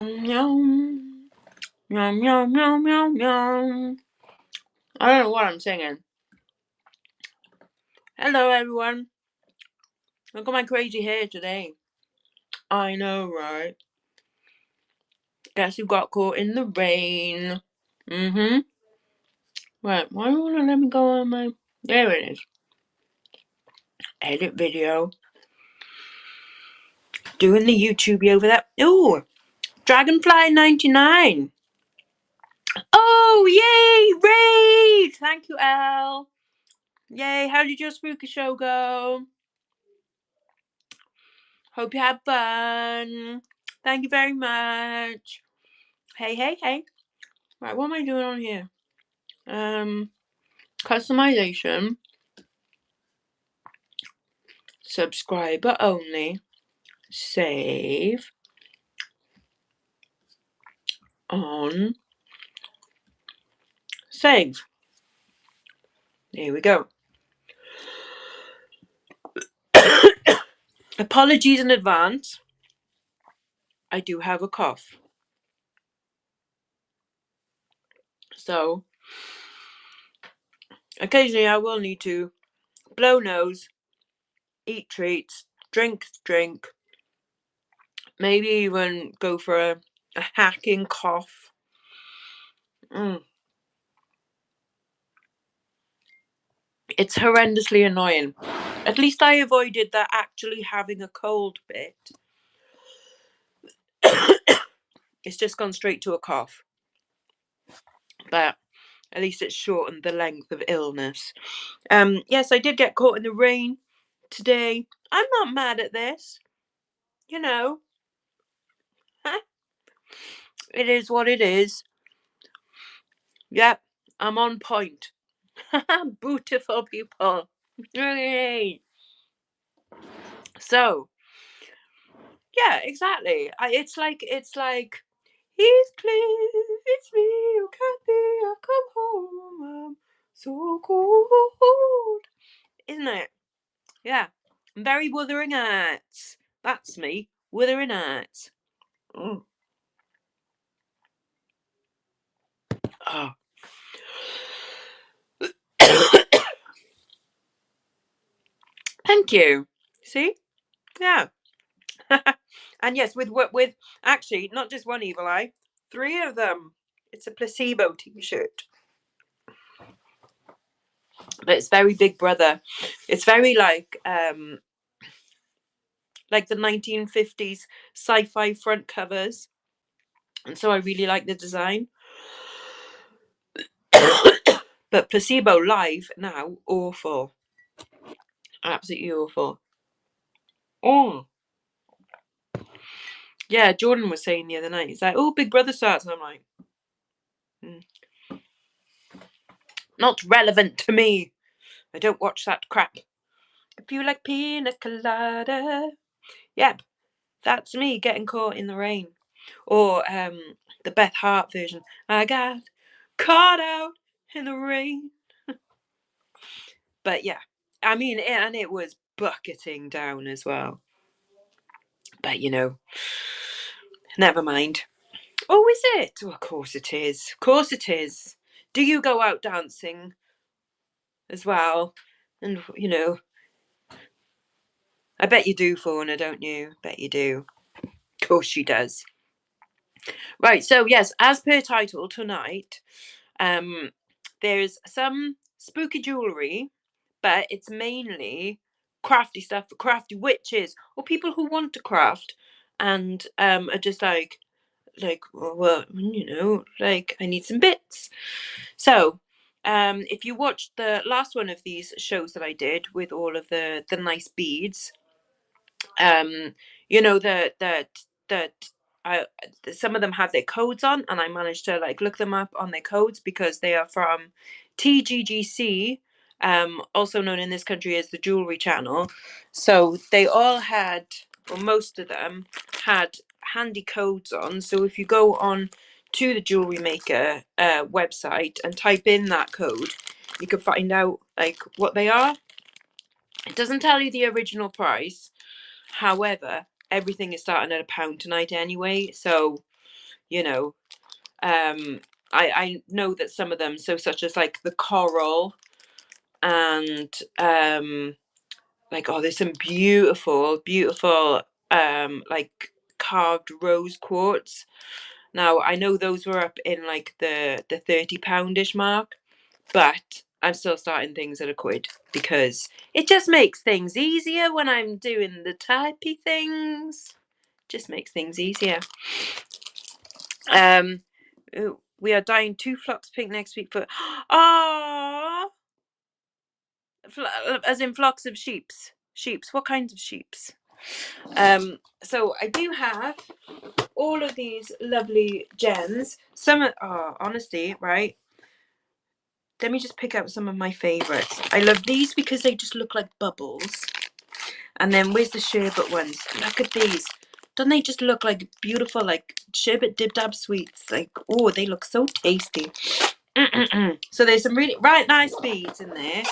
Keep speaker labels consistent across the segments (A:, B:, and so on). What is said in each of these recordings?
A: Meow. Meow, meow, meow, meow, meow. I don't know what I'm singing. Hello, everyone. Look at my crazy hair today. I know, right? Guess who got caught in the rain? Right, why won't it let me go on my... There it is. Edit video. Doing the YouTube over there. Ooh, Dragonfly 99. Oh, yay, raid! Thank you, Elle. Yay, how did your spooky show go? Hope you had fun. Thank you very much. Hey, hey, hey. Right, what am I doing on here? Customization. Subscriber only. Save. On. Save. There we go. Apologies in advance. I do have a cough. So, occasionally I will need to blow nose, eat treats, drink, maybe even go for a hacking cough. It's horrendously annoying. At least I avoided that actually having a cold bit. It's just gone straight to a cough. But at least it's shortened the length of illness. Yes, I did get caught in the rain today. I'm not mad at this. You know. It is what it is. Yep, I'm on point. Beautiful people. Yay. So, yeah, exactly. It's like he's clean, it's me, Kathy, I've come home, I'm so cold. Isn't it? Yeah. I'm very Wuthering Heights. That's me, Wuthering Heights. Oh. Thank you. See? Yeah. And yes, with actually not just one evil eye, 3 of them. It's a placebo t-shirt. But it's very Big Brother. It's very like the 1950s sci-fi front covers. And so I really like the design. But placebo live now, awful. Absolutely awful. Oh. Yeah, Jordan was saying the other night, he's like, oh, Big Brother starts. And I'm like, not relevant to me. I don't watch that crap. If you like pina colada. Yep, that's me getting caught in the rain. Or the Beth Hart version. I got caught out in the rain. But yeah, I mean, and it was bucketing down as well. But you know, never mind. Oh, is it? Oh, of course it is. Of course it is. Do you go out dancing as well? And you know, I bet you do, Fauna, don't you? Bet you do. Of course she does. Right, so yes, as per title tonight, there's some spooky jewellery, but it's mainly crafty stuff for crafty witches or people who want to craft and are just like, well, you know, like I need some bits. So, if you watched the last one of these shows that I did with all of the nice beads, you know that I some of them have their codes on, and I managed to like look them up on their codes because they are from TGGC, also known in this country as the Jewelry Channel. So they all had, or most of them had handy codes on. So if you go on to the Jewelry Maker website and type in that code, you can find out like what they are. It doesn't tell you the original price. However, everything is starting at £1 tonight anyway, so you know. I know that some of them, so such as like the coral and like, oh, there's some beautiful like carved rose quartz. Now I know those were up in like the £30-ish mark, but I'm still starting things at £1 because it just makes things easier when I'm doing the typey things. Just makes things easier. Ooh, we are dyeing 2 flocks pink next week for ah, as in flocks of sheeps. What kinds of sheeps? So I do have all of these lovely gems. Some are, honestly, right, let me just pick out some of my favorites. I love these because they just look like bubbles. And then where's the sherbet ones? Look at these. Don't they just look like beautiful, like sherbet dib dab sweets? Like, oh, they look so tasty. So there's some really right nice beads in there.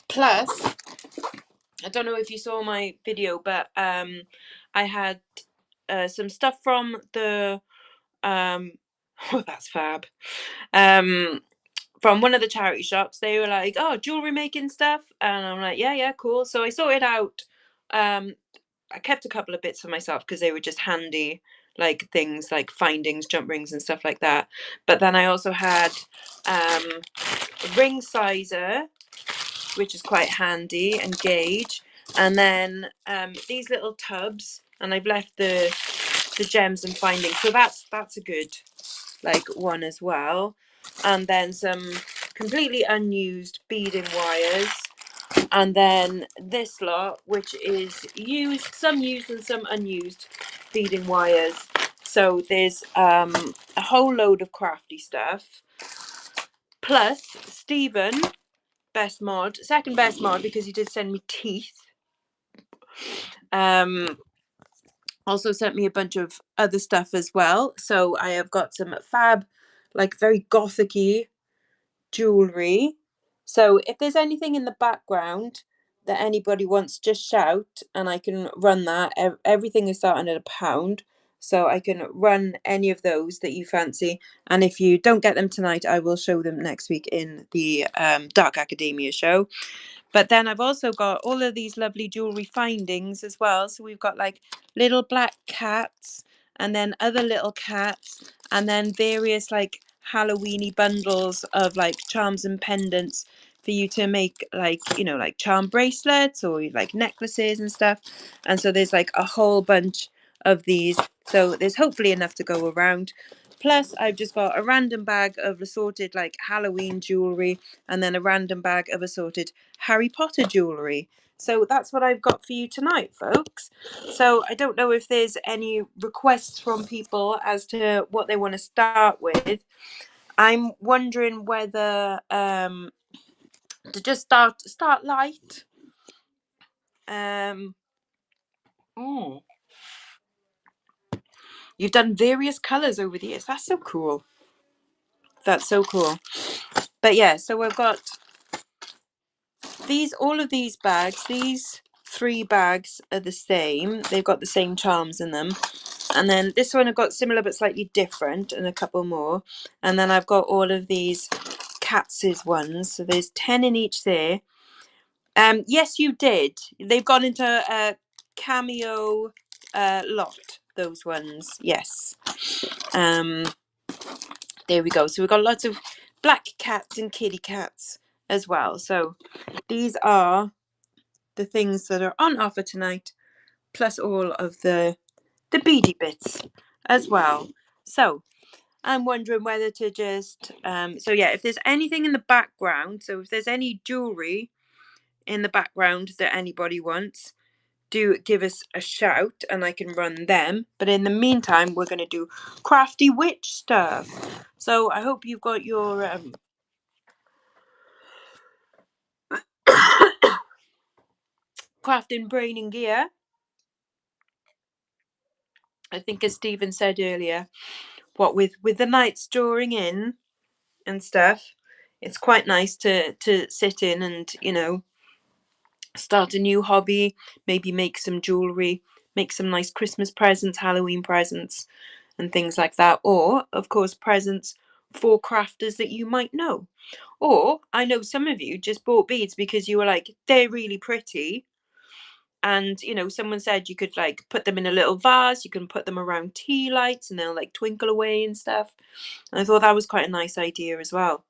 A: Plus, I don't know if you saw my video, but I had some stuff from the oh, that's fab. From one of the charity shops. They were like, oh, jewelry making stuff, and I'm like, yeah, cool. So I sorted out. I kept a couple of bits for myself because they were just handy, like things like findings, jump rings, and stuff like that. But then I also had a ring sizer, which is quite handy, and gauge, and then these little tubs, and I've left the gems and findings. So that's a good like one as well. And then some completely unused beading wires, and then this lot, which is some used and some unused beading wires. So there's a whole load of crafty stuff, plus Stephen, second best mod, because he did send me teeth, also sent me a bunch of other stuff as well. So I have got some fab, like very gothic-y jewelry. So if there's anything in the background that anybody wants, just shout and I can run that. Everything is starting at £1, so I can run any of those that you fancy. And if you don't get them tonight, I will show them next week in the Dark Academia show. But then I've also got all of these lovely jewelry findings as well. So we've got like little black cats, and then other little cats, and then various like Halloweeny bundles of like charms and pendants for you to make, like, you know, like charm bracelets or like necklaces and stuff. And so there's like a whole bunch of these. So there's hopefully enough to go around. Plus, I've just got a random bag of assorted like Halloween jewelry, and then a random bag of assorted Harry Potter jewelry. So that's what I've got for you tonight, folks. So I don't know if there's any requests from people as to what they want to start with. I'm wondering whether to just start light. You've done various colours over the years. That's so cool. That's so cool. But yeah, so I've got all of these bags. These 3 bags are the same. They've got the same charms in them. And then this one I've got similar but slightly different, and a couple more. And then I've got all of these Katz's ones. So there's 10 in each there. Yes, you did. They've gone into a cameo lot, those ones. Yes. There we go. So we've got lots of black cats and kitty cats as well. So these are the things that are on offer tonight, plus all of the beady bits as well. So I'm wondering whether to just so yeah, if there's anything in the background, so if there's any jewelry in the background that anybody wants, do give us a shout and I can run them. But in the meantime, we're going to do crafty witch stuff. So I hope you've got your crafting brain and gear. I think, as Stephen said earlier, what with the nights drawing in and stuff, it's quite nice to sit in and, you know, start a new hobby, maybe make some jewelry, make some nice Christmas presents, Halloween presents, and things like that. Or, of course, presents for crafters that you might know. Or I know some of you just bought beads because you were like, they're really pretty. And, you know, someone said you could like put them in a little vase, you can put them around tea lights and they'll like twinkle away and stuff. And I thought that was quite a nice idea as well.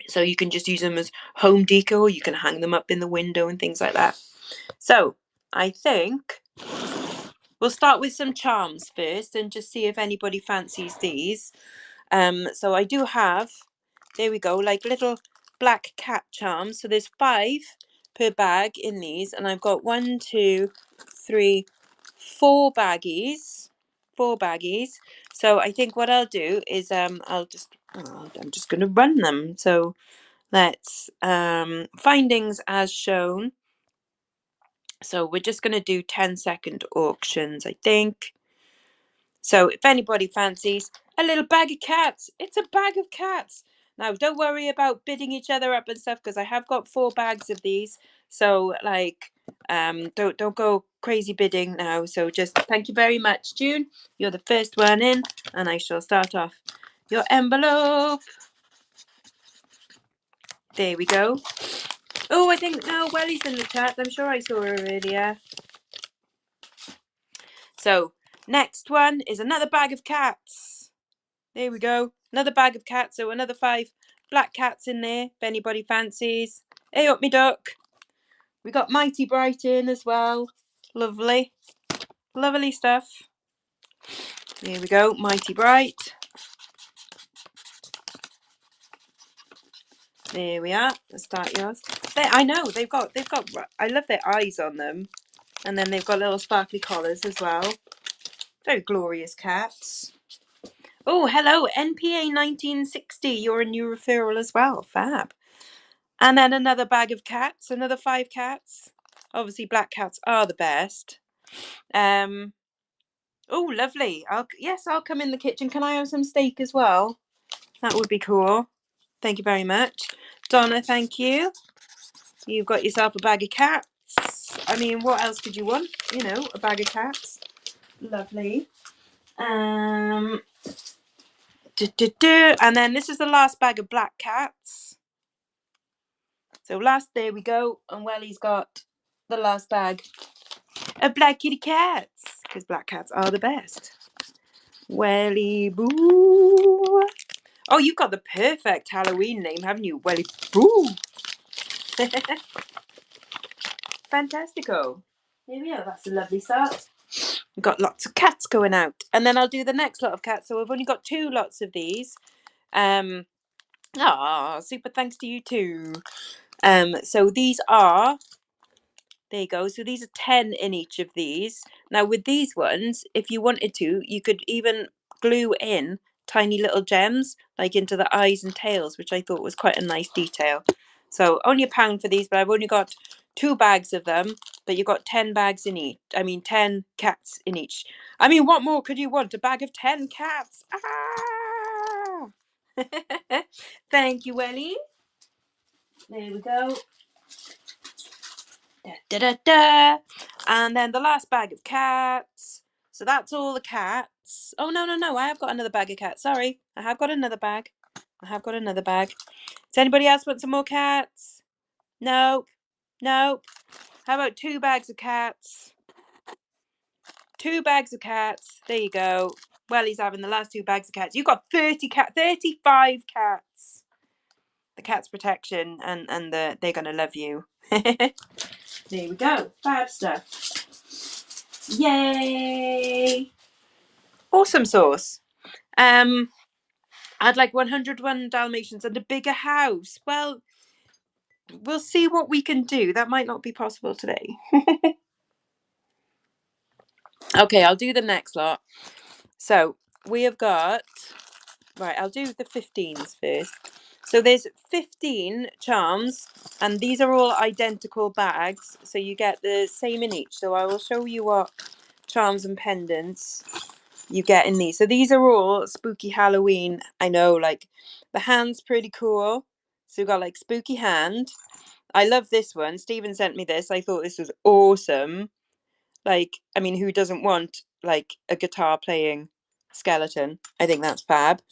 A: So you can just use them as home decor, you can hang them up in the window and things like that. So I think we'll start with some charms first and just see if anybody fancies these. So I do have, there we go, like little black cat charms. So there's 5 per bag in these, and I've got 1, 2, 3, 4 baggies. 4 baggies. So I think what I'll do is I'm just going to run them. So let's findings as shown. So we're just going to do 10-second auctions, I think. So if anybody fancies a little bag of cats, it's a bag of cats. Now, don't worry about bidding each other up and stuff, because I have got 4 bags of these. So like, don't go crazy bidding now. So just thank you very much, June. You're the first one in, and I shall start off your envelope. There we go. Oh, I think no, Welly's in the chat. I'm sure I saw her earlier. So next one is another bag of cats. There we go. Another bag of cats. So another 5 black cats in there, if anybody fancies. Hey up me duck. We got Mighty Bright in as well. Lovely. Lovely stuff. There we go. Mighty Bright. There we are. Let's start yours. I know they've got I love their eyes on them. And then they've got little sparkly collars as well. Very glorious cats. Oh, hello, NPA 1960. You're a new referral as well. Fab. And then another bag of cats, another 5 cats. Obviously, black cats are the best. Oh, lovely. I'll come in the kitchen. Can I have some steak as well? That would be cool. Thank you very much. Donna, thank you. You've got yourself a bag of cats. I mean, what else could you want? You know, a bag of cats. Lovely. And then this is the last bag of black cats. So there we go. And Welly's got the last bag of black kitty cats, because black cats are the best. Welly Boo. Oh, you've got the perfect Halloween name, haven't you? Welly Boo. Fantastico. Here we are. That's a lovely start. We've got lots of cats going out. And then I'll do the next lot of cats. So I've only got 2 lots of these. Super thanks to you too. So these are, there you go. So these are 10 in each of these. Now with these ones, if you wanted to, you could even glue in tiny little gems, like into the eyes and tails, which I thought was quite a nice detail. So only £1 for these, but I've only got 2 bags of them, but you've got 10 bags in each. 10 cats in each. I mean, what more could you want? A bag of 10 cats. Ah! Thank you, Welly. There we go. Da, da, da, da. And then the last bag of cats. So that's all the cats. Oh, no. I have got another bag of cats. Sorry. I have got another bag. Does anybody else want some more cats? No. How about 2 bags of cats? 2 bags of cats. There you go. Welly's having the last 2 bags of cats. You've got 35 cats. The cat's protection, and they're going to love you. There we go. Fab stuff. Yay! Awesome sauce. I'd like 101 Dalmatians and a bigger house. Well, we'll see what we can do. That might not be possible today. Okay, I'll do the next lot. So we have got, right, I'll do the 15s first. So there's 15 charms, and these are all identical bags, so you get the same in each. So I will show you what charms and pendants you get in these. So these are all spooky Halloween. I know, like the hand's pretty cool. So we've got like spooky hand. I love this one. Stephen sent me this. I thought this was awesome. Like, I mean, who doesn't want like a guitar playing skeleton. I think that's fab.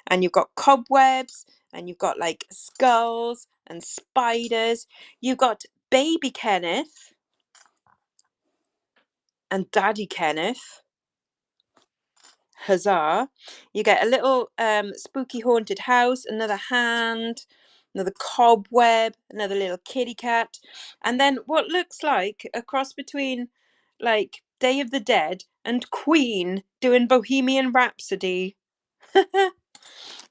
A: And you've got cobwebs, and you've got like skulls and spiders. You've got baby Kenneth and daddy Kenneth. Huzzah. You get a little spooky haunted house, another hand, another cobweb, another little kitty cat, and then what looks like a cross between like Day of the Dead and Queen doing Bohemian Rhapsody.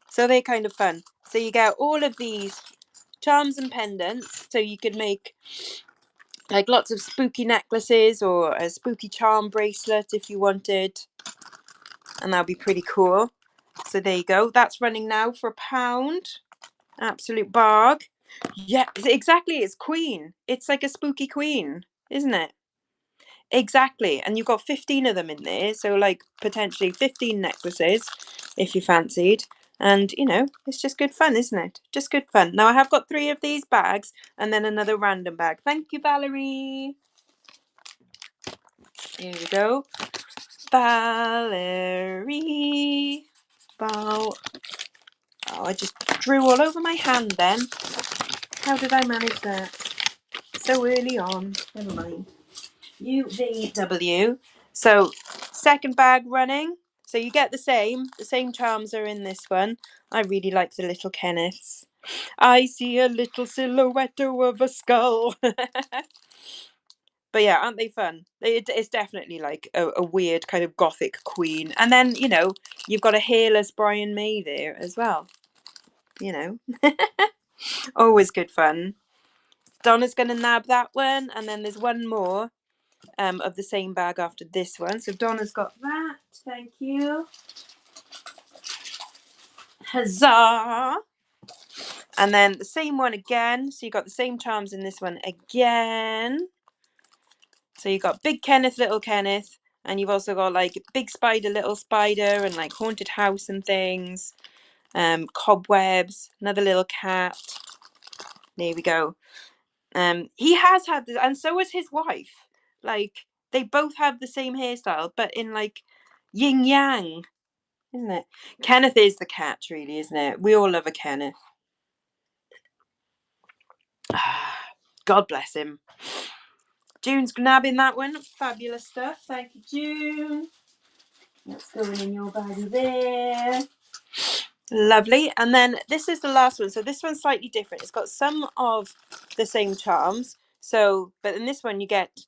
A: So they're kind of fun. So you get all of these charms and pendants, so you could make like lots of spooky necklaces or a spooky charm bracelet if you wanted, and that'll be pretty cool. So there you go. That's running now for £1. Absolute barg. Yeah, exactly. It's Queen. It's like a spooky queen, isn't it? Exactly. And you've got 15 of them in there. So like potentially 15 necklaces if you fancied. And, you know, it's just good fun, isn't it? Just good fun. Now I have got 3 of these bags and then another random bag. Thank you, Valerie. Here we go. Valerie. Oh, I just drew all over my hand then. How did I manage that? So early on. Never mind. UVW. So, second bag running. So you get the same. The same charms are in this one. I really like the little Kenneths. I see a little silhouette of a skull. But yeah, aren't they fun? It's definitely like a weird kind of gothic queen. And then, you know, you've got a hairless Brian May there as well. You know. Always good fun. Donna's going to nab that one. And then there's one more of the same bag after this one. So Donna's got that. Thank you. Huzzah. And then the same one again. So you got the same charms in this one again. So you got Big Kenneth, Little Kenneth. And you've also got like Big Spider, Little Spider, and like Haunted House and things. Cobwebs, another little cat. There we go. He has had this, and so has his wife. Like they both have the same hairstyle, but in like yin yang, isn't it? Kenneth is the cat, really, isn't it? We all love a Kenneth. God bless him. June's nabbing that one. Fabulous stuff. Thank you, June. That's going in your bag there. Lovely. And then this is the last one. So this one's slightly different. It's got some of the same charms. So, but in this one you get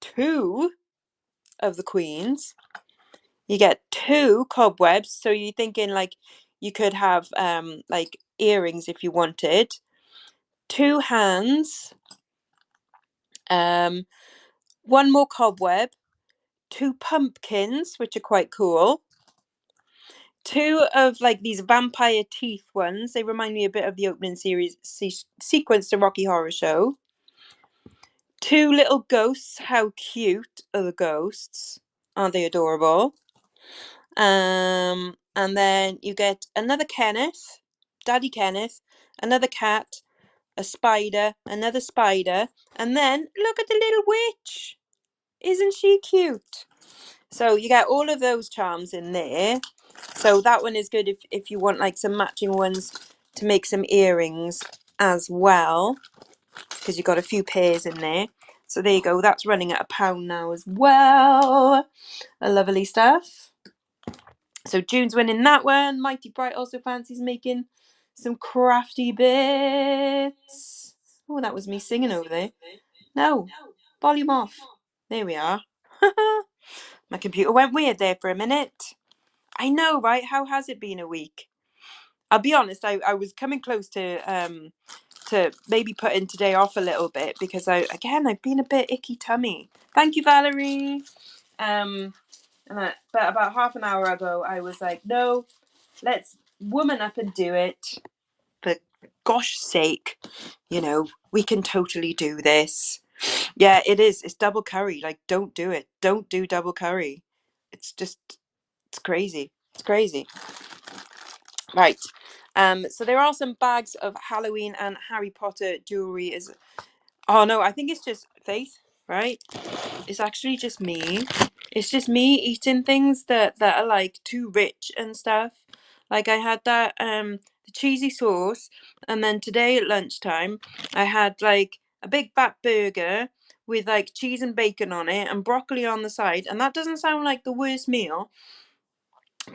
A: 2 of the queens. You get 2 cobwebs. So you're thinking like you could have like earrings if you wanted. 2 hands. 1 more cobweb. 2 pumpkins, which are quite cool. 2 of like these vampire teeth ones. They remind me a bit of the opening series sequence to Rocky Horror Show. 2 little ghosts. How cute are the ghosts? Aren't they adorable? And then you get another Kenneth, Daddy Kenneth, another cat, a spider, another spider, and then look at the little witch. Isn't she cute? So you get all of those charms in there. So that one is good if you want like some matching ones to make some earrings as well, because you've got a few pairs in there. So there you go. That's running at £1 now as well. Lovely stuff. So June's winning that one. Mighty Bright also fancies making some crafty bits. Oh, that was me singing over there. No, volume off. There we are. My computer went weird there for a minute. I know, right? How has it been a week? I'll be honest, I was coming close to maybe putting today off a little bit because I've been a bit icky tummy. Thank you, Valerie. But about half an hour ago, I was like, no, let's woman up and do it. For gosh sake, you know, we can totally do this. Yeah, it is. It's double curry. Like, don't do it. Don't do double curry. It's crazy. It's crazy. Right. So there are some bags of Halloween and Harry Potter jewelry. Oh no, I think it's just Faith, right? It's actually just me. it's just me eating things that are like too rich and stuff. Like I had that the cheesy sauce, and then today at lunchtime I had like a big fat burger with like cheese and bacon on it and broccoli on the side, and that doesn't sound like the worst meal,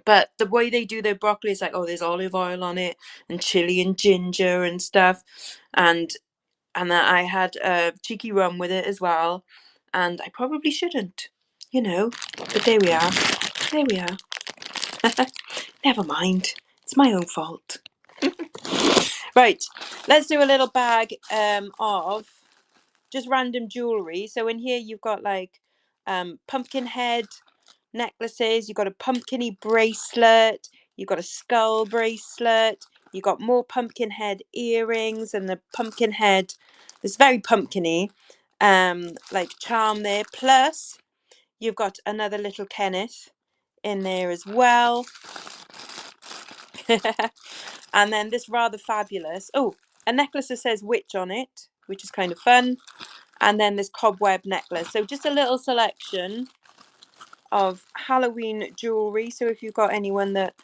A: but the way they do their broccoli is like, oh, there's olive oil on it and chili and ginger and stuff, and then I had a cheeky rum with it as well, and I probably shouldn't, but there we are. There we are. Never mind. It's my own fault. Right, let's do a little bag of just random jewellery. So in here you've got like pumpkin head necklaces, you've got a pumpkin-y bracelet, you've got a skull bracelet, you've got more pumpkin head earrings and the pumpkin head, this very pumpkin-y like charm there. Plus you've got another little Kenneth in there as well. And then this rather fabulous, oh, a necklace that says witch on it, which is kind of fun. And then this cobweb necklace. So just a little selection of Halloween jewelry. So if you've got anyone that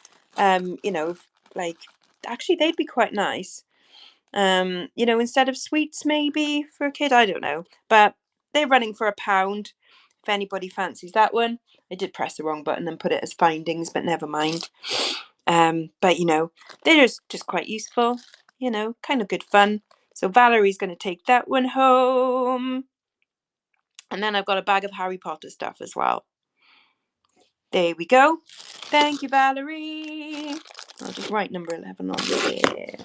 A: like, actually they'd be quite nice, instead of sweets maybe for a kid, I don't know, but they're running for £1 if anybody fancies that one. I did press the wrong button and put it as findings, but never mind. But they're just quite useful, kind of good fun. So Valerie's going to take that one home. And then I've got a bag of Harry Potter stuff as well. There we go. Thank you, Valerie. I'll just write number 11 on there.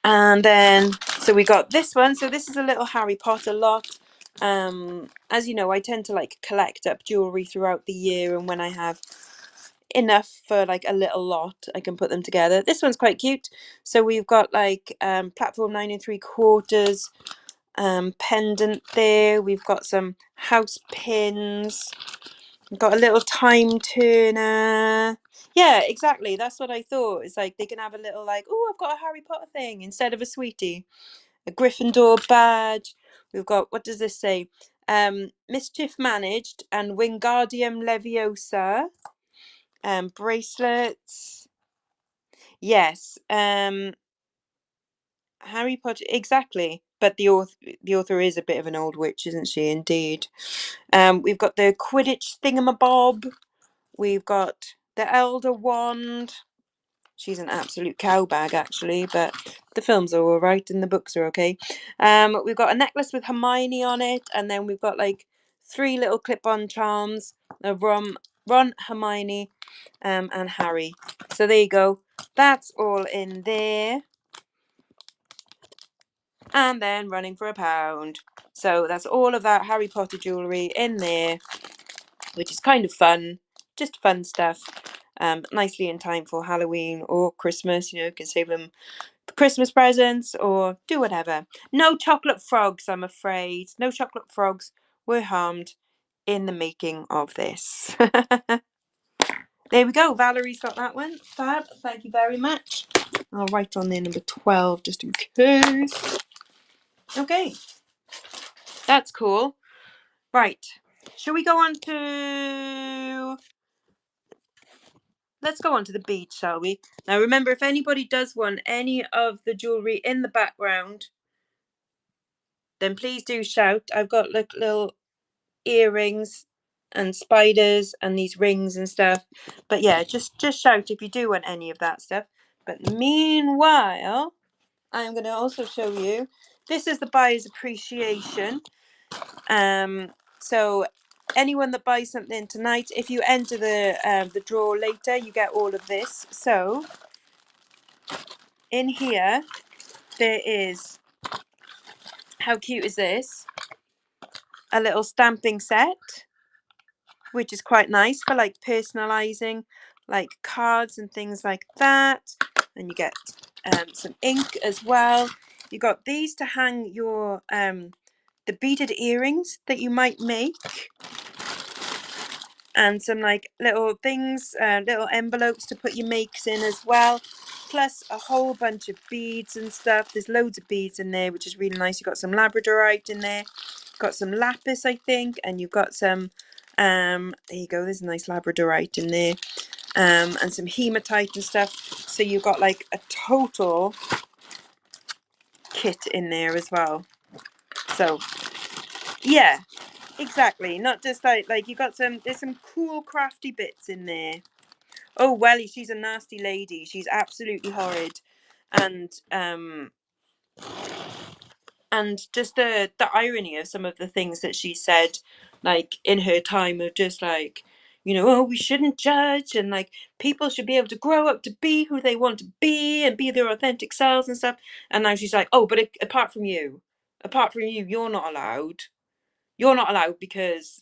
A: And then, so we got this one. So this is a little Harry Potter lot. As you know, I tend to like collect up jewelry throughout the year, and when I have enough for like a little lot, I can put them together. This one's quite cute. So we've got like platform 9 3/4 pendant there. We've got some house pins. We've got a little time turner. Yeah, exactly. That's what I thought. It's like they can have a little like, oh, I've got a Harry Potter thing instead of a sweetie. A Gryffindor badge. We've got, what does this say? Mischief Managed and Wingardium Leviosa. Bracelets. Yes. Harry Potter, exactly. But the author is a bit of an old witch, isn't she? Indeed. We've got the Quidditch thingamabob. We've got the Elder Wand. She's an absolute cowbag, actually, but the films are all right and the books are okay. We've got a necklace with Hermione on it, and then we've got like 3 little clip-on charms of Ron, Hermione, and Harry. So there you go. That's all in there. And then running for £1. So that's all of that Harry Potter jewellery in there, which is kind of fun. Just fun stuff. Nicely in time for Halloween or Christmas. You can save them for Christmas presents or do whatever. No chocolate frogs, I'm afraid. No chocolate frogs were harmed in the making of this. There we go. Valerie's got that one. Fab. Thank you very much. I'll write on there number 12 just in case. Okay. That's cool. Right. Shall we go on to... Let's go on to the beads, shall we? Now, remember, if anybody does want any of the jewellery in the background, then please do shout. I've got little earrings and spiders and these rings and stuff. But yeah, just shout if you do want any of that stuff. But meanwhile, I'm going to also show you. This is the buyer's appreciation. So anyone that buys something tonight, if you enter the draw later, you get all of this. So in here there is, how cute is this, a little stamping set, which is quite nice for like personalizing like cards and things like that. And you get some ink as well. You got these to hang your the beaded earrings that you might make, and some like little things, little envelopes to put your makes in as well, plus a whole bunch of beads and stuff. There's loads of beads in there, which is really nice. You've got some labradorite in there, got some lapis, I think, and you've got some, there you go, there's a nice labradorite in there, and some hematite and stuff. So you've got like a total kit in there as well. So yeah, exactly. Not just like you got there's some cool crafty bits in there. Oh, Welly, she's a nasty lady. She's absolutely horrid. And just the irony of some of the things that she said, like in her time of just like, oh, we shouldn't judge, and like people should be able to grow up to be who they want to be and be their authentic selves and stuff. And now she's like, oh, but apart from you, you're not allowed. You're not allowed because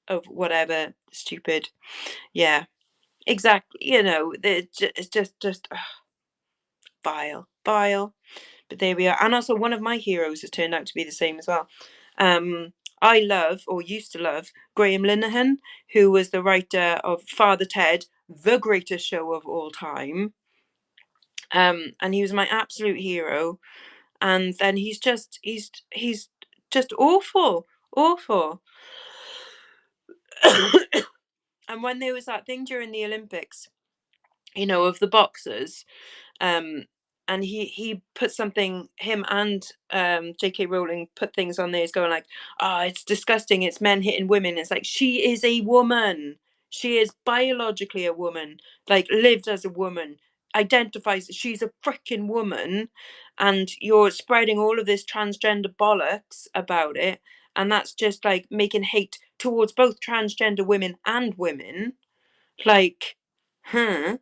A: of whatever stupid. Yeah, exactly. It's just vile, vile. But there we are. And also, one of my heroes has turned out to be the same as well. I love, or used to love, Graham Linehan, who was the writer of Father Ted, the greatest show of all time. And he was my absolute hero. And then he's just awful, awful. And when there was that thing during the Olympics, of the boxers, and he put something, him and J.K. Rowling put things on there, is going like, it's disgusting, it's men hitting women. It's like, she is a woman, she is biologically a woman, like lived as a woman, identifies that she's a freaking woman, and you're spreading all of this transgender bollocks about it, and that's just like making hate towards both transgender women and women, like, huh.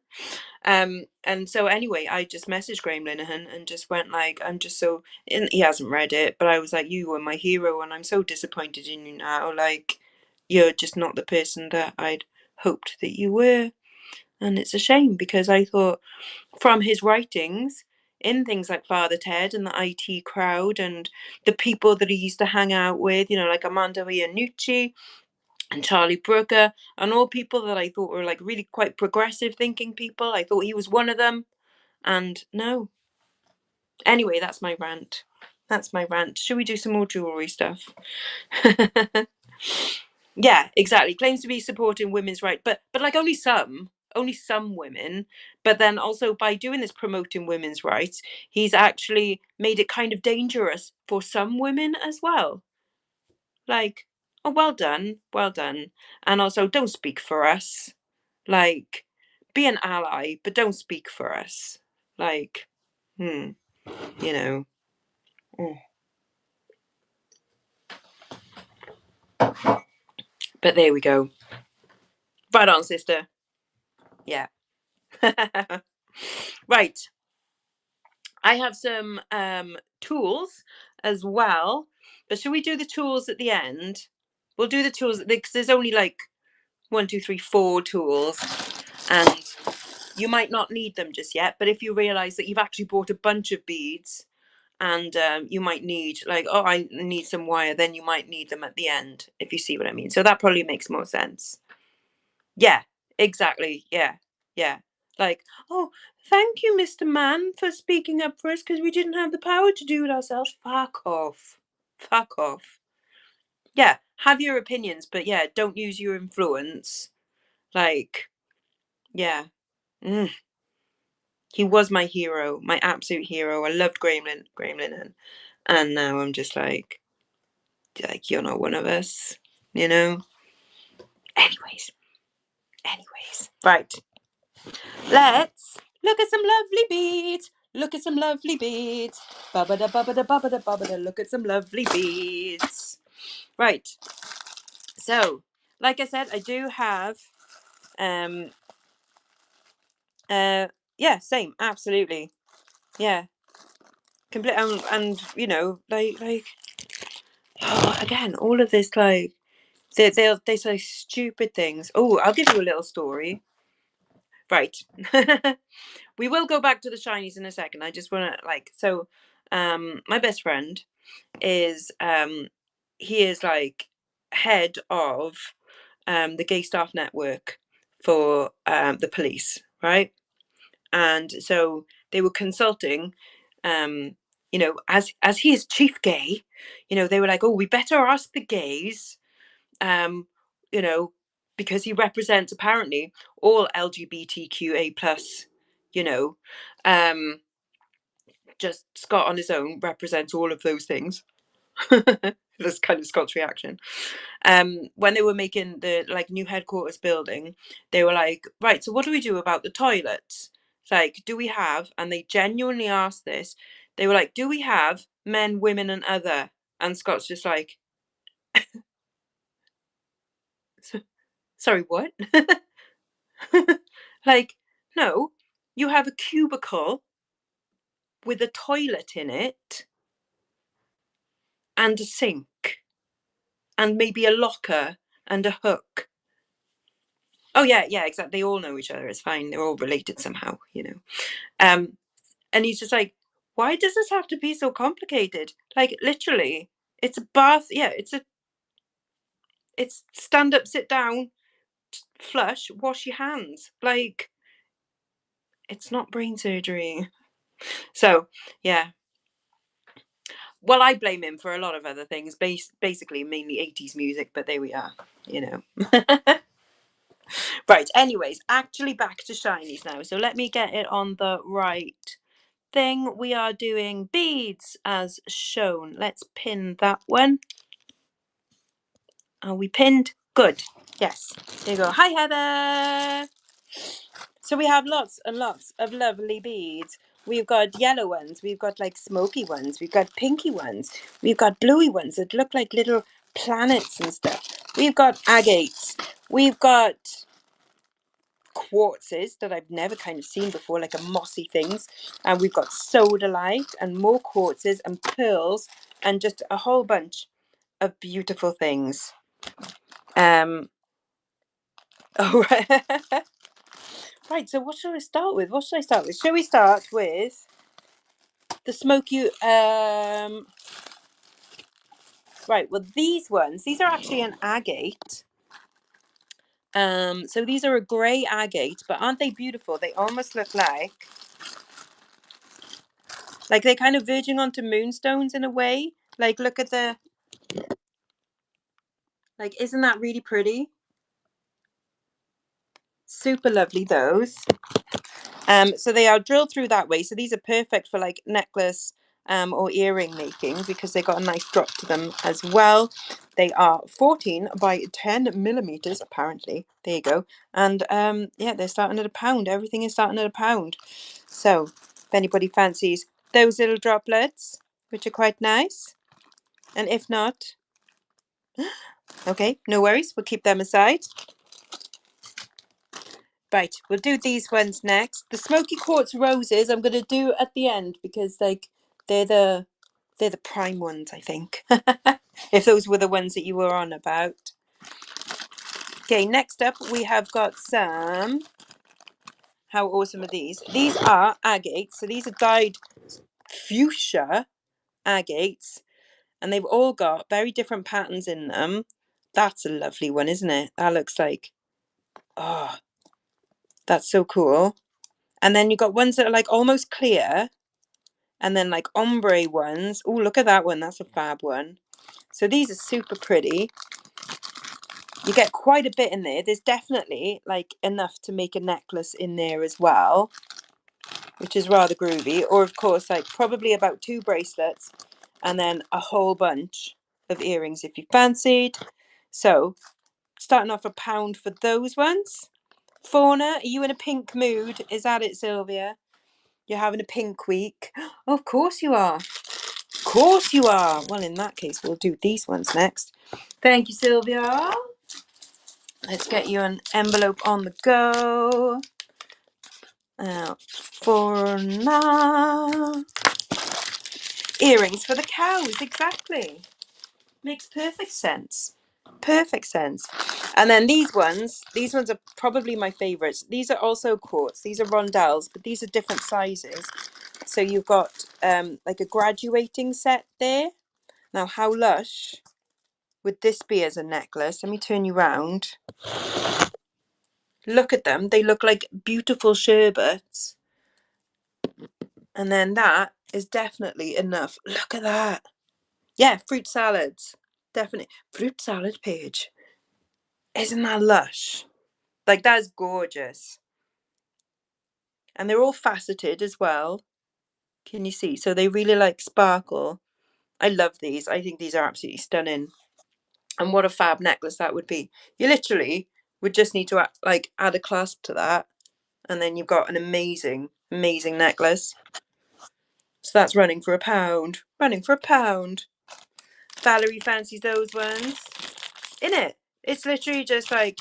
A: And so anyway, I just messaged Graham Linehan and just went like, I'm just so, and he hasn't read it, but I was like, you were my hero and I'm so disappointed in you now. Like, you're just not the person that I'd hoped that you were. And it's a shame, because I thought from his writings in things like Father Ted and the IT crowd and the people that he used to hang out with, like Armando Iannucci and Charlie Brooker, and all people that I thought were like really quite progressive thinking people. I thought he was one of them. And no. Anyway, that's my rant. That's my rant. Should we do some more jewellery stuff? Yeah, exactly. Claims to be supporting women's rights, but like only some women. But then also by doing this promoting women's rights, he's actually made it kind of dangerous for some women as well. Like, oh, well done, well done. And also, don't speak for us. Like, be an ally, but don't speak for us. Like, you know. Mm. But there we go. Right on, sister. Yeah. Right. I have some tools as well. But should we do the tools at the end? We'll do the tools because there's only like 1, 2, 3, 4 tools. And you might not need them just yet. But if you realise that you've actually bought a bunch of beads, and you might need like, oh, I need some wire, then you might need them at the end, if you see what I mean. So that probably makes more sense. Yeah, exactly. Yeah, yeah. Like, oh, thank you, Mr. Man, for speaking up for us because we didn't have the power to do it ourselves. Fuck off. Fuck off. Yeah, have your opinions, but yeah, don't use your influence. Like, yeah. Mm. He was my hero, my absolute hero. I loved Graham Linehan. And now I'm just like, you're not one of us, you know? Anyways, right. Let's look at some lovely beads. Look at some lovely beads. Bubba-da, bubba-da, bubba-da, bubba-da. Look at some lovely beads. Right. So, like I said, I do have, yeah, same, absolutely. Yeah. Complete, and like, oh, again, all of this, like, they say stupid things. Oh, I'll give you a little story. Right. We will go back to the shinies in a second. I just want to like, so my best friend is he is like head of the gay staff network for the police, right? And so they were consulting you know, as he is chief gay, you know, they were like, oh, we better ask the gays, you know, because he represents apparently all LGBTQA plus, you know, um, just Scott on his own represents all of those things. That's kind of Scott's reaction. When they were making the like new headquarters building, they were like, right, so what do we do about the toilets? It's like, do we have, and they genuinely asked this, they were like, do we have men, women, and other? And Scott's just like, sorry, what? Like, no, you have a cubicle with a toilet in it and a sink and maybe a locker and a hook. Oh yeah, yeah, exactly. They all know each other. It's fine. They're all related somehow, you know. Um, and he's just like, why does this have to be so complicated? Like literally, it's a bath. Yeah, it's stand up, sit down, flush, wash your hands. Like it's not brain surgery. So yeah. Well, I blame him for a lot of other things, basically mainly 80s music, but there we are, you know. Right, anyways, actually back to shinies now. So let me get it on the right thing. We are doing beads as shown. Let's pin that one. Are we pinned? Good. Yes. There you go. Hi, Heather. So we have lots and lots of lovely beads. We've got yellow ones. We've got like smoky ones. We've got pinky ones. We've got bluey ones that look like little planets and stuff. We've got agates. We've got quartzes that I've never kind of seen before, like a mossy things. And we've got sodalite and more quartzes and pearls and just a whole bunch of beautiful things. Oh, right. Right, so what should I start with? What should I start with? Shall we start with the smoky? Right, well, these ones, these are actually an agate. So these are a grey agate, but aren't they beautiful? They almost look like they're kind of verging onto moonstones in a way. Like, look at the, like, isn't that really pretty? Super lovely, those. So they are drilled through that way. So these are perfect for like necklace or earring making because they got a nice drop to them as well. They are 14 by 10 millimeters, apparently. There you go. And yeah, they're starting at £1. Everything is starting at £1. So if anybody fancies those little droplets, which are quite nice, and if not, okay, no worries. We'll keep them aside. Right, we'll do these ones next. The smoky quartz roses I'm going to do at the end because like they're the prime ones, I think. If those were the ones that you were on about. Okay, next up we have got some. How awesome are these? These are agates. So these are dyed fuchsia agates, and they've all got very different patterns in them. That's a lovely one, isn't it? That looks like, oh, that's so cool. And then you've got ones that are like almost clear, and then like ombre ones. Oh, look at that one. That's a fab one. So these are super pretty. You get quite a bit in there. There's definitely like enough to make a necklace in there as well, which is rather groovy. Or of course, like probably about 2 bracelets and then a whole bunch of earrings if you fancied. So starting off £1 for those ones. Fauna, are you in a pink mood? Is that it, Sylvia? You're having a pink week? Oh, of course you are. Of course you are. Well, in that case, we'll do these ones next. Thank you, Sylvia. Let's get you an envelope on the go. For now. Earrings for the cows, exactly. Makes perfect sense. Perfect sense. And then these ones are probably my favourites. These are also quartz. These are rondelles, but these are different sizes. So you've got like a graduating set there. Now, how lush would this be as a necklace? Let me turn you round. Look at them. They look like beautiful sherbets. And then that is definitely enough. Look at that. Yeah, fruit salads. Definitely. Fruit salad page. Isn't that lush? Like, that's gorgeous. And they're all faceted as well. Can you see? So they really like sparkle. I love these. I think these are absolutely stunning. And what a fab necklace that would be. You literally would just need to like add a clasp to that. And then you've got an amazing, amazing necklace. So that's running for £1. Running for £1. Valerie fancies those ones. In it. It's literally just like,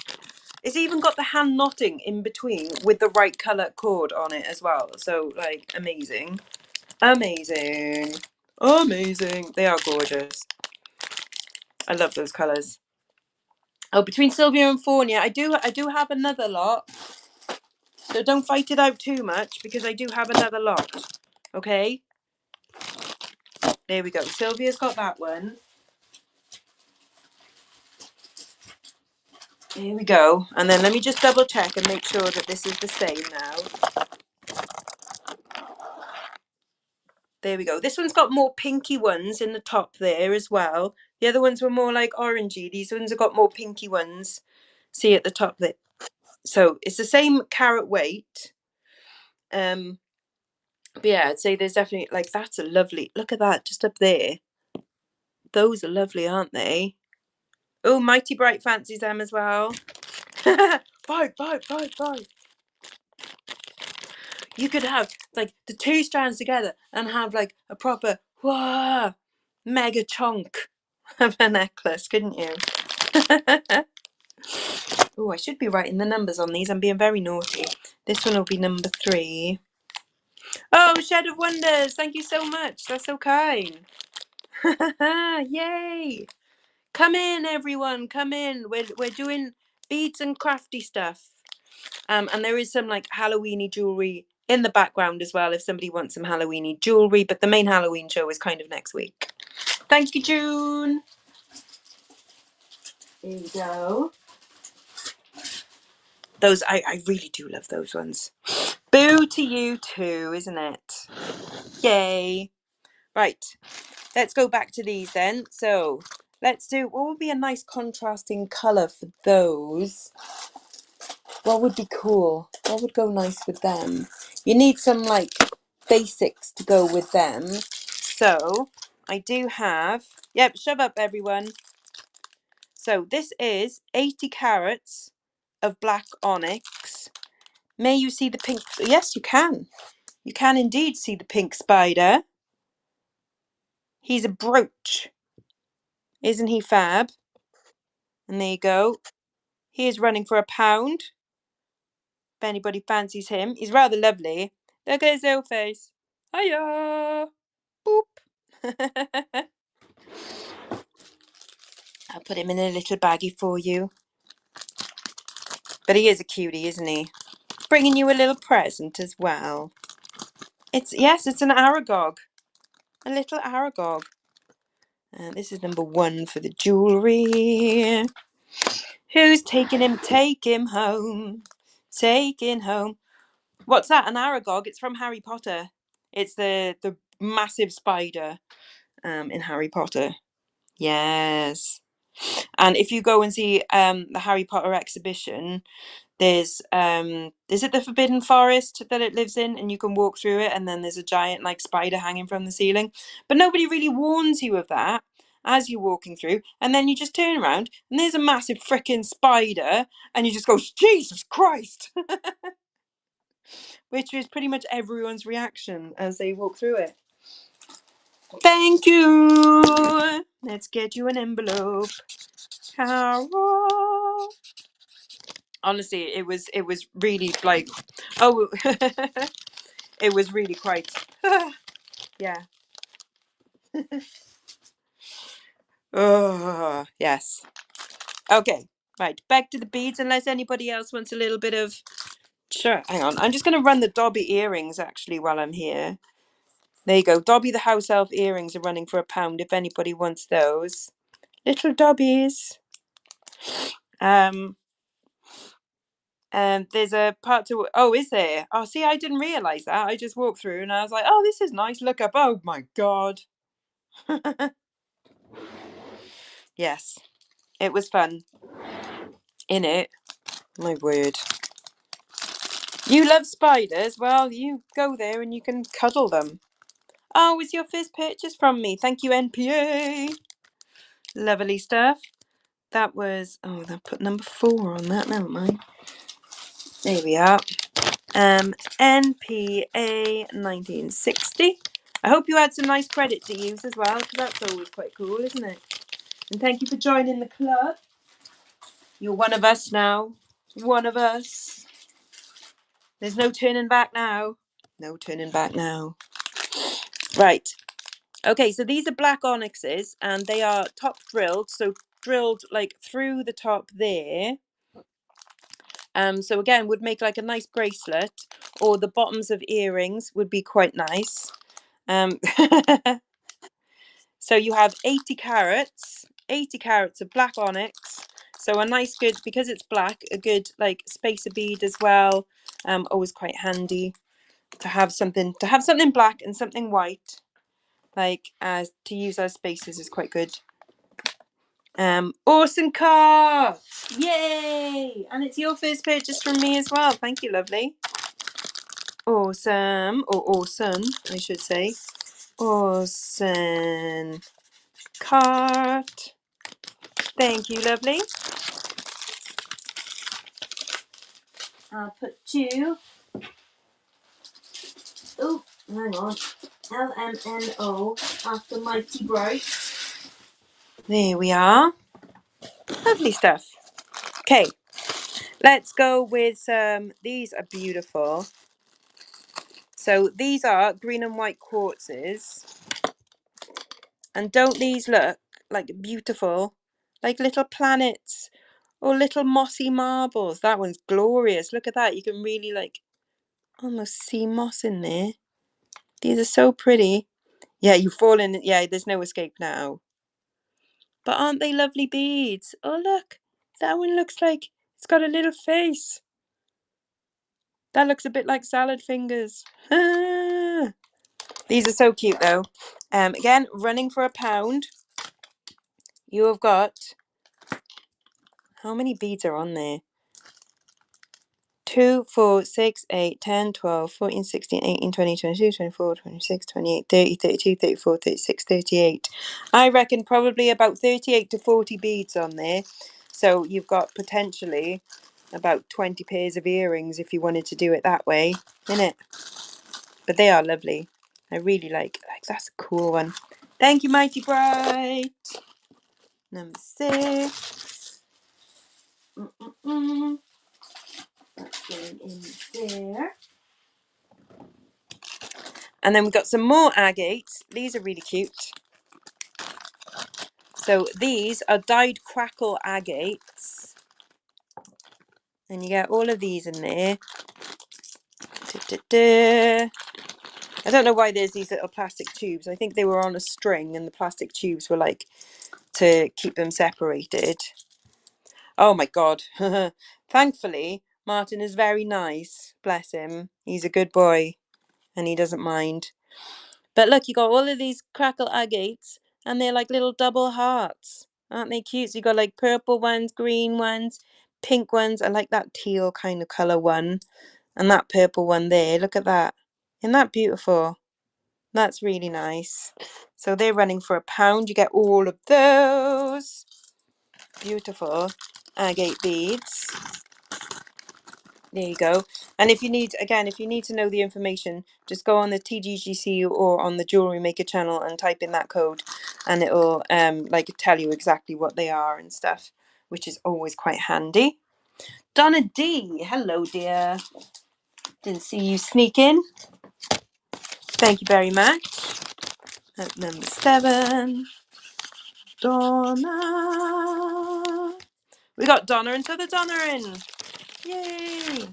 A: it's even got the hand knotting in between with the right colour cord on it as well. So like, amazing. Amazing. Amazing. They are gorgeous. I love those colours. Oh, between Sylvia and Faunia, I do have another lot. So don't fight it out too much because I do have another lot. Okay? There we go. Sylvia's got that one. Here we go. And then let me just double check and make sure that this is the same now. There we go. This one's got more pinky ones in the top there as well. The other ones were more like orangey. These ones have got more pinky ones. See at the top there. So it's the same carat weight. But yeah, I'd say there's definitely, like, that's a lovely, look at that just up there. Those are lovely, aren't they? Oh, Mighty Bright fancies them as well. Buy. You could have like the two strands together and have like a proper whoa, mega chunk of a necklace, couldn't you? Oh, I should be writing the numbers on these. I'm being very naughty. This one will be number 3. Oh, Shed of Wonders. Thank you so much. That's so kind. Yay. Come in, everyone. Come in. We're doing beads and crafty stuff. And there is some like Halloweeny jewelry in the background as well if somebody wants some Halloweeny jewelry. But the main Halloween show is kind of next week. Thank you, June. There you go. Those, I really do love those ones. Boo to you too, isn't it? Yay. Right. Let's go back to these then. So let's do, what would be a nice contrasting colour for those? What would be cool? What would go nice with them? You need some like basics to go with them. So I do have, yep, shove up everyone. So this is 80 carats of black onyx. May you see the pink? Yes, you can. You can indeed see the pink spider. He's a brooch. Isn't he fab? And there you go. He is running for £1. If anybody fancies him. He's rather lovely. Look at his little face. Hiya! Boop. I'll put him in a little baggie for you. But he is a cutie, isn't he? Bringing you a little present as well. It's an Aragog. A little Aragog. This is number 1 for the jewellery. Who's taking him? Take him home. Take him home. What's that? An Aragog? It's from Harry Potter. It's the massive spider in Harry Potter. Yes. And if you go and see the Harry Potter exhibition, there's is it the Forbidden Forest that it lives in, and you can walk through it, and then there's a giant like spider hanging from the ceiling, but nobody really warns you of that as you're walking through, and then you just turn around and there's a massive freaking spider and you just go, Jesus Christ. Which is pretty much everyone's reaction as they walk through it. Thank you. Let's get you an envelope, Carol. Honestly, it was really like, oh, it was really quite, yeah. Oh, yes. Okay, right, back to the beads, unless anybody else wants a little bit of, sure, hang on. I'm just going to run the Dobby earrings, actually, while I'm here. There you go. Dobby the house elf earrings are running for £1 if anybody wants those. Little Dobbies. There's a part to. Oh, is there? Oh, see, I didn't realise that. I just walked through and I was like, oh, this is nice. Look up. Oh my god. Yes, it was fun. In it. My word. You love spiders? Well, you go there and you can cuddle them. Oh, it's your first purchase from me. Thank you, NPA. Lovely stuff. That was, oh, I put number 4 on that, never mind. There we are. NPA 1960. I hope you had some nice credit to use as well, because that's always quite cool, isn't it? And thank you for joining the club. You're one of us now. One of us. There's no turning back now. No turning back now. Right. Okay, so these are black onyxes and they are top drilled. So drilled like through the top there. So again, would make like a nice bracelet, or the bottoms of earrings would be quite nice. So you have 80 carats of black onyx. So a nice good, because it's black, a good like spacer bead as well. Always quite handy to have something black and something white, like as to use as spacers is quite good. Awesome card! Yay! And it's your first purchase from me as well. Thank you, lovely. Awesome, or awesome, I should say. Awesome card. Thank you, lovely. I'll put you. Oh, hang on. LMNO after Mighty Bright. There we are. Lovely stuff. Okay, let's go with these are beautiful. So these are green and white quartzes. And don't these look like beautiful? Like little planets or little mossy marbles. That one's glorious. Look at that. You can really like almost see moss in there. These are so pretty. Yeah, you fall in. Yeah, there's no escape now. But aren't they lovely beads? Oh, look. That one looks like it's got a little face. That looks a bit like salad fingers. These are so cute though. Again, running for £1. You have got, how many beads are on there? 2, 4, 6, 8, 10, 12, 14, 16, 18, 20, 22, 24, 26, 28, 30, 32, 34, 36, 38. I reckon probably about 38 to 40 beads on there. So you've got potentially about 20 pairs of earrings if you wanted to do it that way, innit? But they are lovely. I really like that's a cool one. Thank you, Mighty Bright. Number 6. That's going in there. And then we've got some more agates. These are really cute. So these are dyed crackle agates. And you get all of these in there. I don't know why there's these little plastic tubes. I think they were on a string and the plastic tubes were like to keep them separated. Oh my god. Thankfully, Martin is very nice. Bless him. He's a good boy and he doesn't mind. But look, you got all of these crackle agates and they're like little double hearts. Aren't they cute? So you got like purple ones, green ones, pink ones. I like that teal kind of colour one. And that purple one there. Look at that. Isn't that beautiful? That's really nice. So they're running for £1. You get all of those. Beautiful agate beads. There you go. And if you need to know the information, just go on the TGGC or on the Jewelry Maker channel and type in that code and it'll like tell you exactly what they are and stuff, which is always quite handy. Donna D, hello dear. Didn't see you sneak in. Thank you very much. At number 7. Donna. We got Donna into the Donnerin. Yay!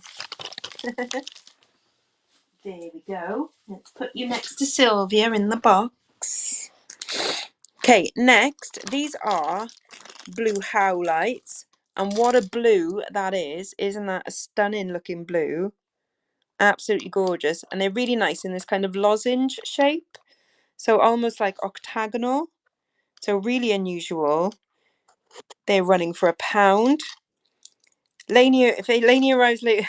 A: There we go. Let's put you next to Sylvia in the box. Okay, next, these are blue howlites. And what a blue that is. Isn't that a stunning looking blue? Absolutely gorgeous. And they're really nice in this kind of lozenge shape. So almost like octagonal. So really unusual. They're running for £1. If Lainey arrives late.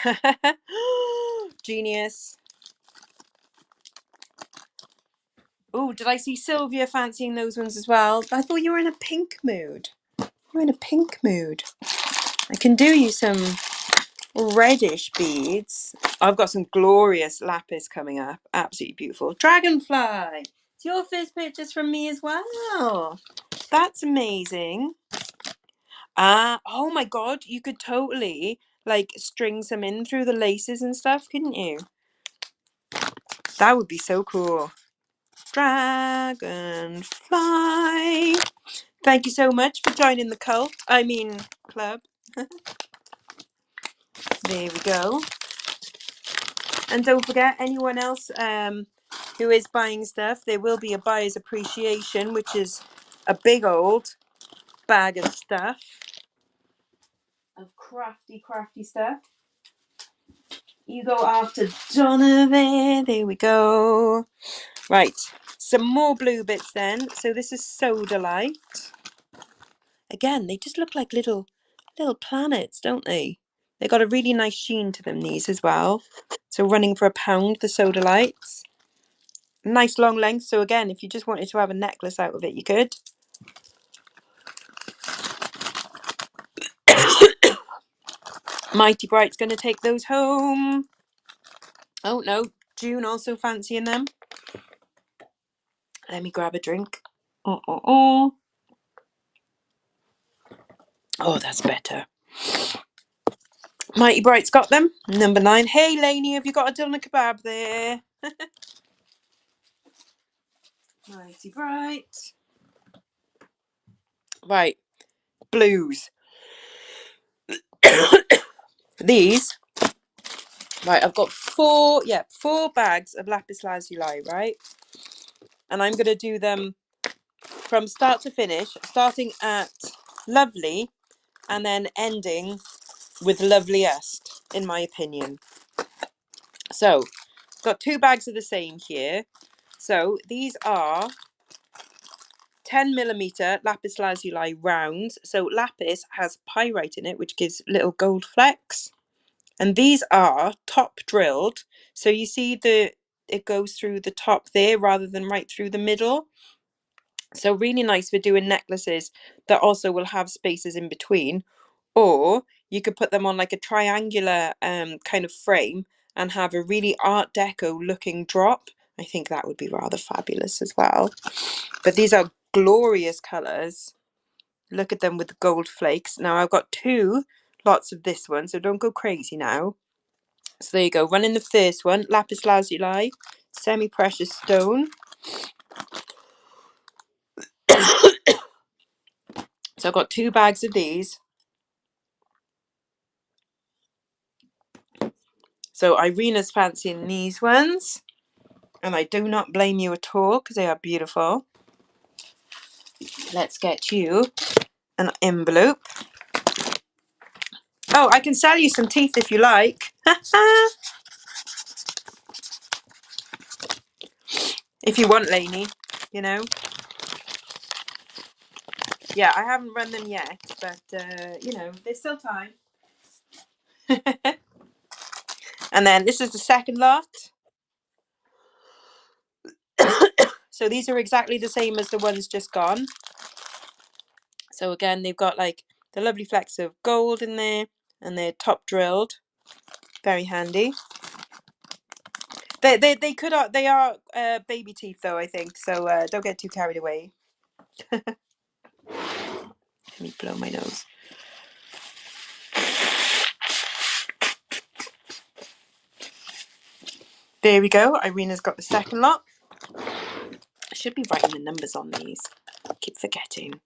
A: Genius. Oh, did I see Sylvia fancying those ones as well? I thought you were in a pink mood. You're in a pink mood. I can do you some reddish beads. I've got some glorious lapis coming up. Absolutely beautiful. Dragonfly. It's your first purchase from me as well. That's amazing. Oh my god, you could totally like string some in through the laces and stuff, couldn't you? That would be so cool. Dragonfly. Thank you so much for joining the club. There we go. And don't forget, anyone else who is buying stuff, there will be a buyer's appreciation, which is a big old bag of stuff. Of crafty stuff. You go after Donovan. There we go. Right. Some more blue bits then. So this is Soda Light. Again, they just look like little planets, don't they? They got a really nice sheen to them, these as well. So running for £1, the Soda Lights. Nice long length. So again, if you just wanted to have a necklace out of it, you could. Mighty Bright's going to take those home. Oh no, June also fancying them. Let me grab a drink. Oh, that's better. Mighty Bright's got them. Number 9. Hey, Lainey, have you got a doner kebab there? Mighty Bright. Right. Blues. These. Right, I've got four bags of lapis lazuli, right? And I'm going to do them from start to finish, starting at lovely and then ending with loveliest, in my opinion. So, got 2 bags of the same here. So, these are 10mm lapis lazuli rounds. So, lapis has pyrite in it, which gives little gold flecks. And these are top drilled. So, you see it goes through the top there rather than right through the middle. So really nice for doing necklaces that also will have spaces in between. Or you could put them on like a triangular kind of frame and have a really Art Deco looking drop. I think that would be rather fabulous as well. But these are glorious colours. Look at them with the gold flakes. Now I've got 2 lots of this one, so don't go crazy now. So there you go. Running the first one, lapis lazuli, semi-precious stone. So I've got 2 bags of these. So Irina's fancying these ones. And I do not blame you at all because they are beautiful. Let's get you an envelope. Oh, I can sell you some teeth if you like. If you want, Lainey, you know. Yeah, I haven't run them yet, but, you know, there's still time. And then this is the second lot. So these are exactly the same as the ones just gone. So again, they've got like the lovely flecks of gold in there and they're top drilled. Very handy. They are baby teeth though, I think. So don't get too carried away. Let me blow my nose. There we go. Irina's got the second lot. I should be writing the numbers on these. I keep forgetting.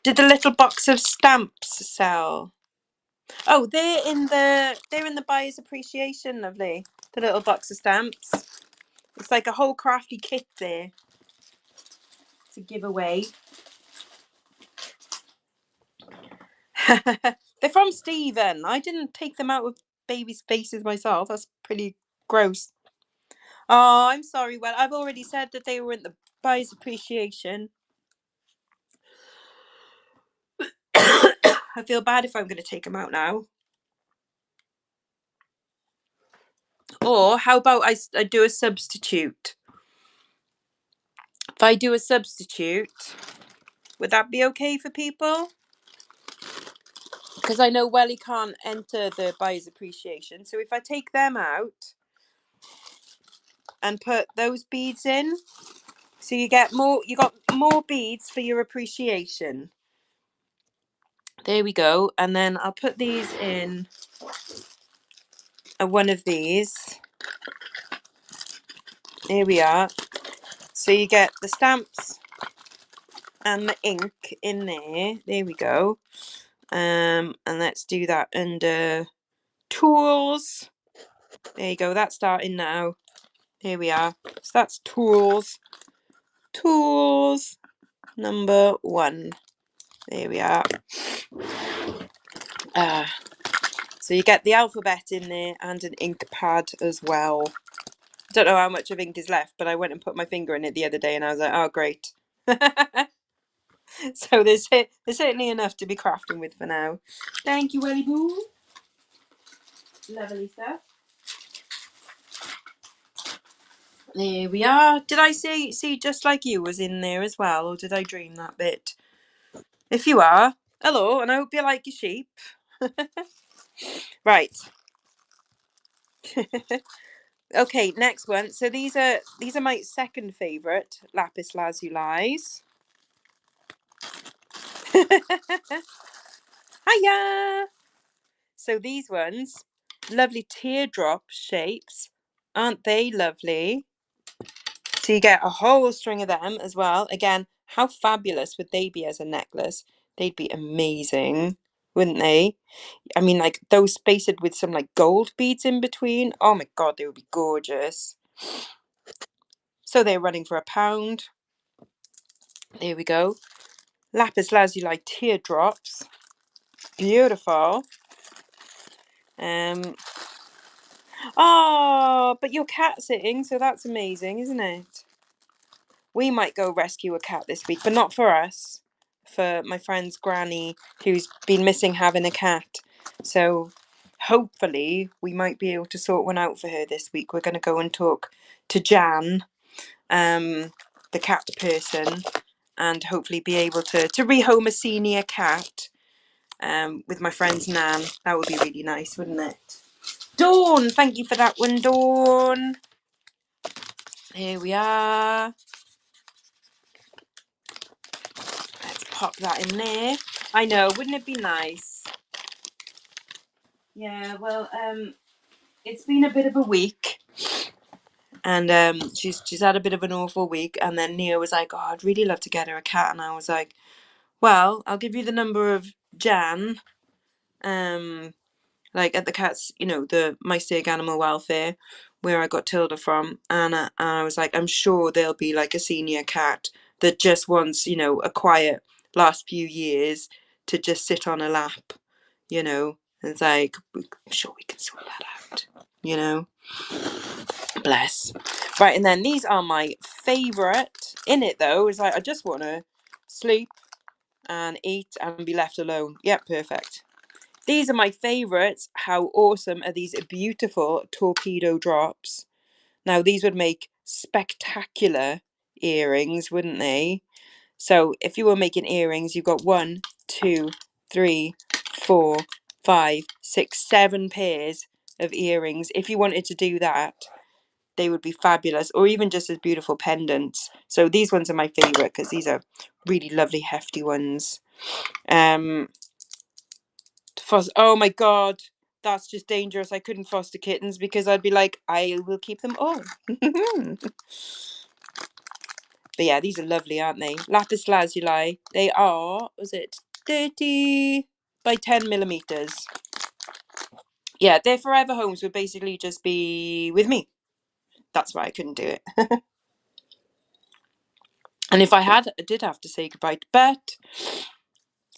A: Did the little box of stamps sell? Oh, they're in the buyer's appreciation, lovely. The little box of stamps. It's like a whole crafty kit there to give away. They're from Stephen. I didn't take them out of babies' faces myself. That's pretty gross. Oh, I'm sorry. Well, I've already said that they were in the buyer's appreciation. I feel bad if I'm going to take them out now. Or how about I do a substitute? If I do a substitute, would that be okay for people? Because I know Welly can't enter the buyer's appreciation. So if I take them out and put those beads in, so you got more beads for your appreciation. There we go. And then I'll put these in one of these. Here we are. So you get the stamps and the ink in there. There we go. And let's do that under tools. There you go. That's starting now. Here we are. So that's tools. Tools number 1. There we are. So you get the alphabet in there and an ink pad as well. Don't know how much of ink is left, but I went and put my finger in it the other day and I was like, oh, great. So there's certainly enough to be crafting with for now. Thank you, Welly Boo. Lovely stuff. There we are. Did I see Just Like You was in there as well, or did I dream that bit? If you are, hello, and I hope you like your sheep. Right. Okay, next one. So these are my second favourite lapis lazulis. Hiya! So these ones, lovely teardrop shapes. Aren't they lovely? So you get a whole string of them as well. Again, how fabulous would they be as a necklace? They'd be amazing, wouldn't they? I mean, like those spaced with some like gold beads in between. Oh my God, they would be gorgeous. So they're running for £1. There we go. Lapis lazuli teardrops. Beautiful. Oh, but your cat's sitting, so that's amazing, isn't it? We might go rescue a cat this week, but not for us. For my friend's granny, who's been missing having a cat. So hopefully we might be able to sort one out for her this week. We're going to go and talk to Jan, the cat person, and hopefully be able to rehome a senior cat with my friend's nan. That would be really nice, wouldn't it? Dawn, thank you for that one, Dawn. Here we are. Let's pop that in there. I know, wouldn't it be nice? Yeah, well, it's been a bit of a week. And she's had a bit of an awful week. And then Nia was like, oh, I'd really love to get her a cat. And I was like, well, I'll give you the number of Jan. Like at the cats, the My Stag Animal Welfare, where I got Tilda from, and I was like, I'm sure there'll be like a senior cat that just wants, a quiet last few years to just sit on a lap, and it's like, I'm sure we can sort that out, bless. Right, and then these are my favourite. In it though, is like, I just want to sleep and eat and be left alone. Yep, perfect. These are my favourites. How awesome are these beautiful torpedo drops? Now, these would make spectacular earrings, wouldn't they? So, if you were making earrings, you've got 1, 2, 3, 4, 5, 6, 7 pairs of earrings. If you wanted to do that, they would be fabulous, or even just as beautiful pendants. So, these ones are my favourite because these are really lovely, hefty ones. Oh my God, that's just dangerous. I couldn't foster kittens because I'd be like, I will keep them all. But yeah, these are lovely, aren't they? Lapis lazuli. They are, was it 30 by 10 millimeters? Yeah, their forever homes would basically just be with me. That's why I couldn't do it. And if I did have to say goodbye, but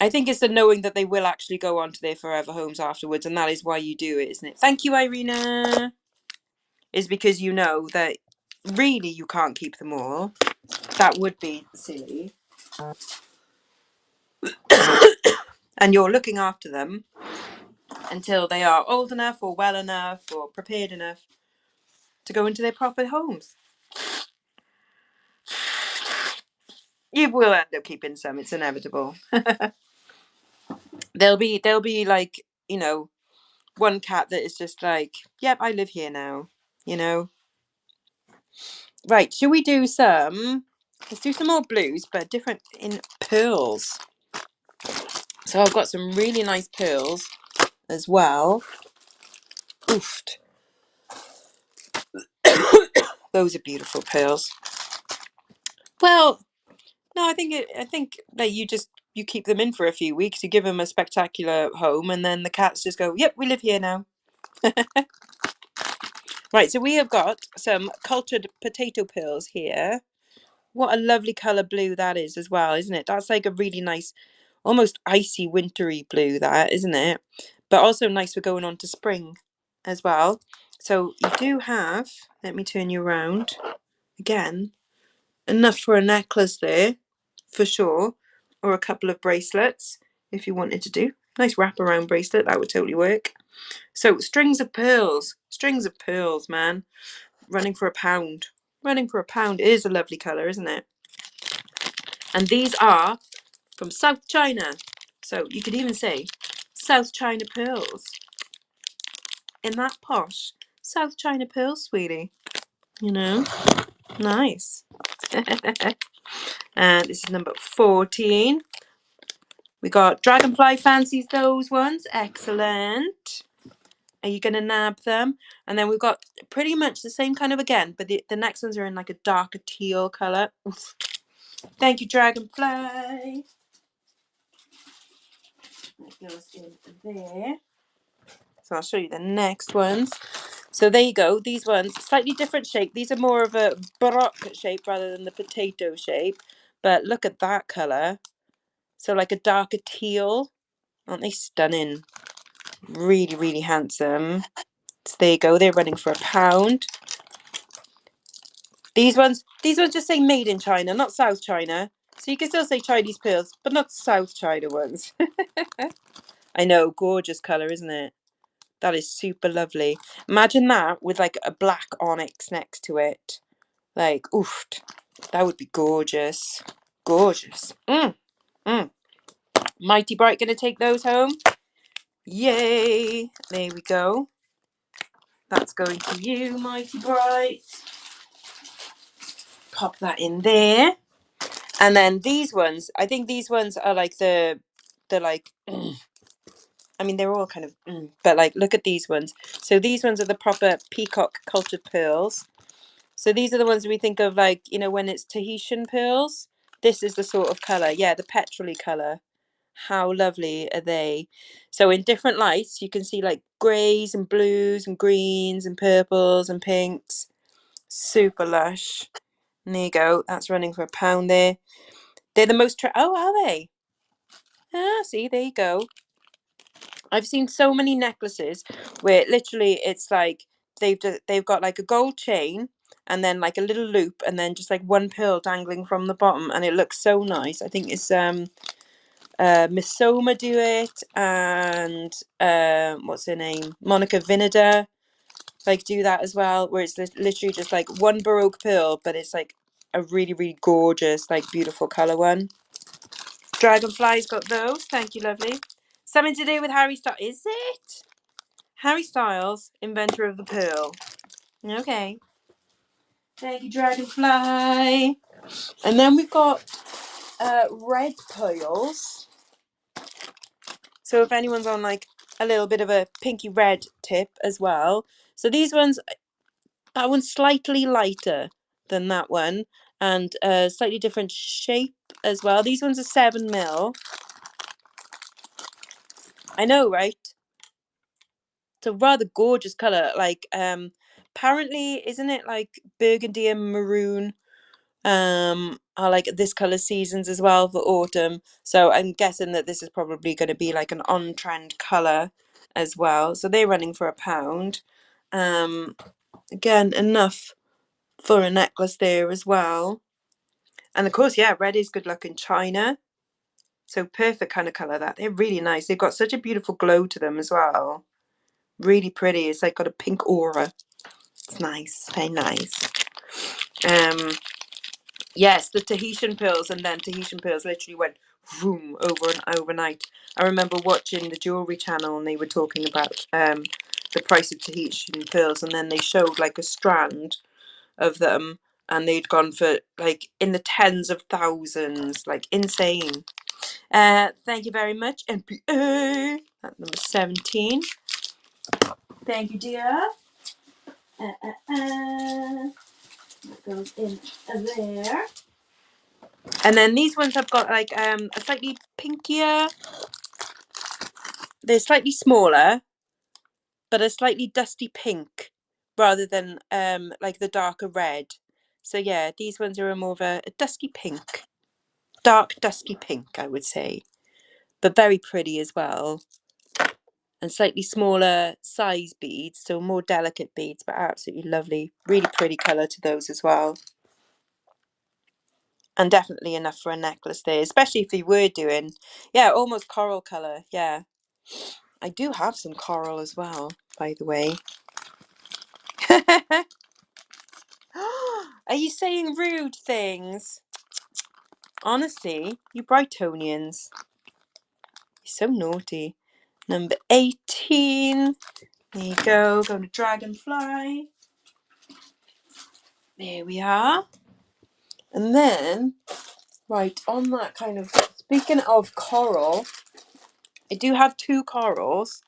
A: I think it's the knowing that they will actually go on to their forever homes afterwards, and that is why you do it, isn't it? Thank you, Irina. Is because you know that really you can't keep them all. That would be silly. And you're looking after them until they are old enough or well enough or prepared enough to go into their proper homes. You will end up keeping some, it's inevitable. There'll be like, you know, one cat that is just like, yep, I live here now, you know. Right, should we do some, let's do some more blues, but different in pearls. So I've got some really nice pearls as well. Oof. Those are beautiful pearls. Well, no, I think that you keep them in for a few weeks, you give them a spectacular home, and then the cats just go, yep, we live here now. Right, so we have got some cultured potato pearls here. What a lovely colour blue that is as well, isn't it? That's like a really nice, almost icy, wintry blue, that, isn't it? But also nice for going on to spring as well. So you do have, let me turn you around again, enough for a necklace there, for sure. Or a couple of bracelets, if you wanted to do. Nice wraparound bracelet, that would totally work. So strings of pearls, man. Running for £1. Running for £1 is a lovely colour, isn't it? And these are from South China. So you could even say South China pearls. In that posh South China pearls, sweetie. You know, nice. And this is number 14. We got Dragonfly fancies those ones. Excellent. Are you going to nab them? And then we've got pretty much the same kind of again, but the next ones are in like a darker teal colour. Oof. Thank you, Dragonfly. That goes in there. So I'll show you the next ones. So there you go. These ones, slightly different shape. These are more of a baroque shape rather than the potato shape. But look at that colour. So like a darker teal. Aren't they stunning? Really, really handsome. So there you go. They're running for £1. These ones just say made in China, not South China. So you can still say Chinese pearls, but not South China ones. I know, gorgeous colour, isn't it? That is super lovely. Imagine that with like a black onyx next to it. Like, oof, that would be gorgeous. Gorgeous. Mighty Bright gonna take those home. Yay. There we go. That's going to you, Mighty Bright. Pop that in there. And then these ones, I think these ones are like the like, I mean, they're all kind of, but like, look at these ones. So these ones are the proper peacock cultured pearls. So these are the ones we think of like, you know, when it's Tahitian pearls. This is the sort of colour. Yeah, the petrol-y colour. How lovely are they? So in different lights, you can see like greys and blues and greens and purples and pinks. Super lush. And there you go. That's running for £1 there. They're the most... oh, are they? Ah, see, there you go. I've seen so many necklaces where literally it's like they've got like a gold chain and then like a little loop and then just like one pearl dangling from the bottom, and it looks so nice. I think it's Miss Soma do it, and what's her name, Monica Vinader, like do that as well, where it's literally just like one baroque pearl, but it's like a really, really gorgeous, like beautiful color one. Dragonfly's got those. Thank you, lovely. Something to do with Harry Styles. Is it? Harry Styles, inventor of the pearl. Okay. Thank you, Dragonfly. And then we've got red pearls. So if anyone's on like a little bit of a pinky red tip as well. So these ones, that one's slightly lighter than that one, and slightly different shape as well. These ones are 7mm. I know, right? It's a rather gorgeous colour. Like apparently, isn't it like burgundy and maroon Are like this colour seasons as well for autumn. So I'm guessing that this is probably going to be like an on-trend colour as well. So they're running for £1. Again, enough for a necklace there as well. And of course, yeah, red is good luck in China. So perfect kind of colour that. They're really nice. They've got such a beautiful glow to them as well. Really pretty. It's like got a pink aura. It's nice. Very nice. Yes, the Tahitian pearls, and then Tahitian pearls literally went vroom overnight. I remember watching the jewelry channel and they were talking about the price of Tahitian pearls, and then they showed like a strand of them and they'd gone for like in the tens of thousands, like insane. Thank you very much, NPA. At number 17. Thank you, dear. That goes in there. And then these ones have got like a slightly pinkier. They're slightly smaller, but a slightly dusty pink rather than like the darker red. So yeah, these ones are more of a dusky pink. Dark dusky pink, I would say. But very pretty as well. And slightly smaller size beads, so more delicate beads, but absolutely lovely. Really pretty colour to those as well. And definitely enough for a necklace there, especially if you were doing, yeah, almost coral colour, yeah. I do have some coral as well, by the way. Are you saying rude things? Honestly, you Brightonians. You're so naughty. Number 18. There you go. Going to Dragonfly. There we are. And then, right, on that kind of, speaking of coral, I do have 2 corals.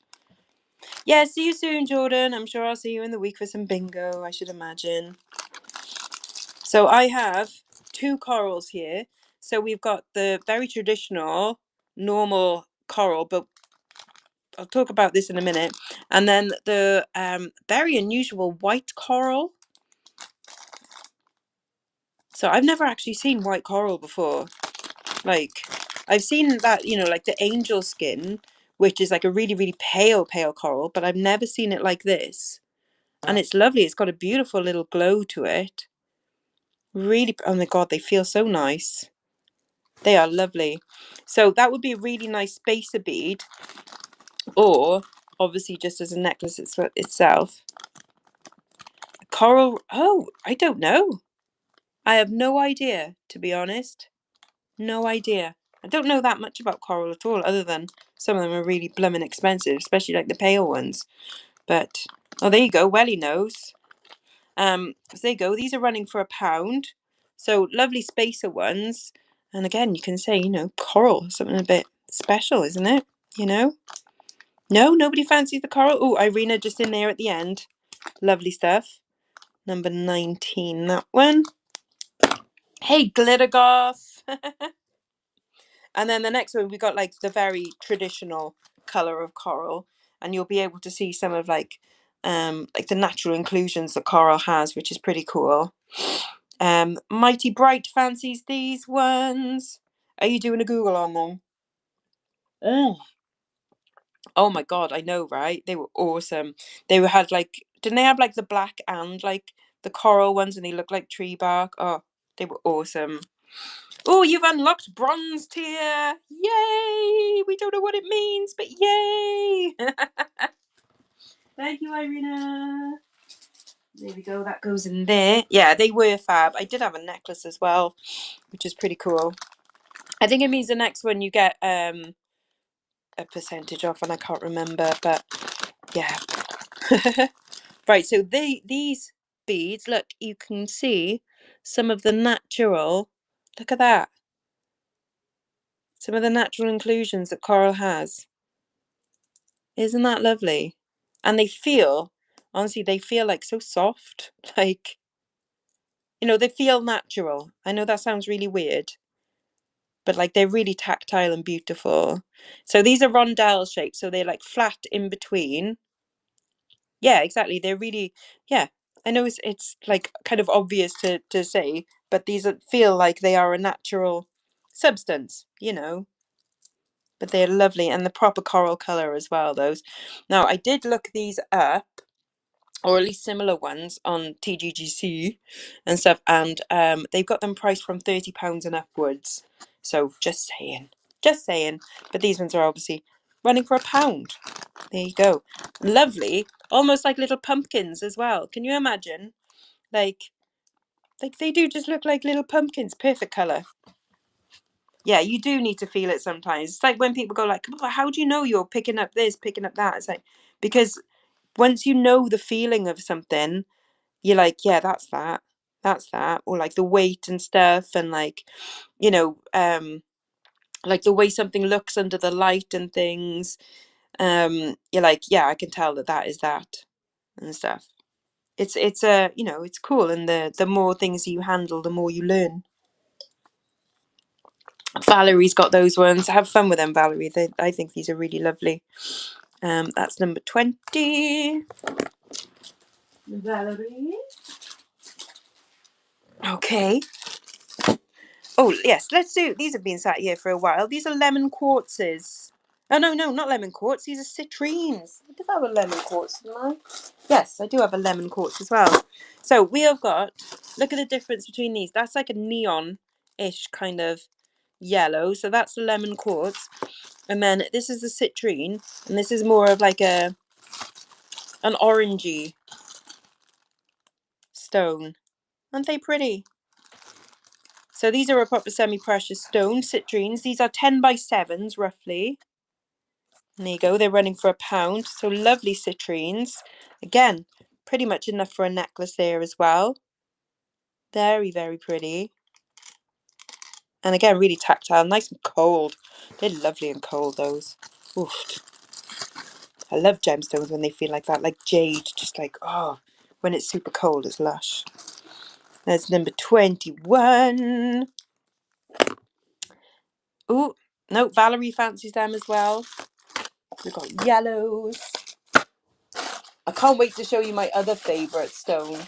A: Yeah, see you soon, Jordan. I'm sure I'll see you in the week for some bingo, I should imagine. So I have 2 corals here. So we've got the very traditional, normal coral, but I'll talk about this in a minute. And then the very unusual white coral. So I've never actually seen white coral before. Like, I've seen that, you know, like the angel skin, which is like a really, really pale coral, but I've never seen it like this. And it's lovely. It's got a beautiful little glow to it. Really, oh my God, they feel so nice. They are lovely. So that would be a really nice spacer bead, or obviously just as a necklace itself. Coral, oh, I don't know. I have no idea, to be honest. No idea. I don't know that much about coral at all, other than some of them are really blooming expensive, especially like the pale ones. But, oh, there you go, Welly knows. So there you go, these are running for £1. So lovely spacer ones. And again, you can say, you know, coral, something a bit special, isn't it? You know? No, nobody fancies the coral. Oh, Irina just in there at the end. Lovely stuff. Number 19, that one. Hey, glitter goth. And then the next one, we got like the very traditional color of coral, and you'll be able to see some of like the natural inclusions that coral has, which is pretty cool. Mighty Bright fancies these ones. Are you doing a Google on them? Oh my God, I know, right? They were awesome. Had like, didn't they have like the black and like the coral ones, and they look like tree bark? Oh, they were awesome. Oh, you've unlocked bronze tier. Yay! We don't know what it means, but yay! Thank you, Irina. There we go. That goes in there. Yeah, they were fab. I did have a necklace as well, which is pretty cool. I think it means the next one you get a percentage off, and I can't remember, but yeah. Right, so these beads, look, you can see some of the natural, look at that. Some of the natural inclusions that coral has. Isn't that lovely? And they feel, honestly, they feel like so soft. Like, you know, they feel natural. I know that sounds really weird, but like they're really tactile and beautiful. So these are rondelle shaped, so they're like flat in between. Yeah, exactly. They're really, yeah. I know it's like kind of obvious to say, but these feel like they are a natural substance, you know. But they're lovely and the proper coral color as well. Those. Now I did look these up, or at least similar ones on TGGC and stuff, and they've got them priced from £30 and upwards. So just saying, just saying. But these ones are obviously running for £1. There you go. Lovely, almost like little pumpkins as well. Can you imagine? Like they do just look like little pumpkins. Perfect color. Yeah, you do need to feel it sometimes. It's like when people go like, "Oh, how do you know you're picking up this, picking up that?" It's like, because once you know the feeling of something, you're like, yeah, that's that, or like the weight and stuff, and like, you know, like the way something looks under the light and things. You're like, yeah, I can tell that that is that and stuff. It's a, you know, it's cool, and the more things you handle, the more you learn. Valerie's got those ones. Have fun with them, Valerie. I think these are really lovely. That's number 20. Valerie. Okay. Oh, yes, let's do. These have been sat here for a while. These are lemon quartzes. Oh, no, no, not lemon quartz. These are citrines. I do have a lemon quartz, don't I? Yes, I do have a lemon quartz as well. So we have got, look at the difference between these. That's like a neon-ish kind of yellow. So that's the lemon quartz. And then this is the citrine. And this is more of like an orangey stone. Aren't they pretty? So these are a proper semi-precious stone, citrines. These are 10 by 7s, roughly. And there you go, they're running for £1. So lovely citrines. Again, pretty much enough for a necklace there as well. Very, very pretty. And again, really tactile, nice and cold. They're lovely and cold, those. Oof. I love gemstones when they feel like that, like jade, just like, oh, when it's super cold, it's lush. There's number 21. Oh, no, Valerie fancies them as well. We've got yellows. I can't wait to show you my other favourite stone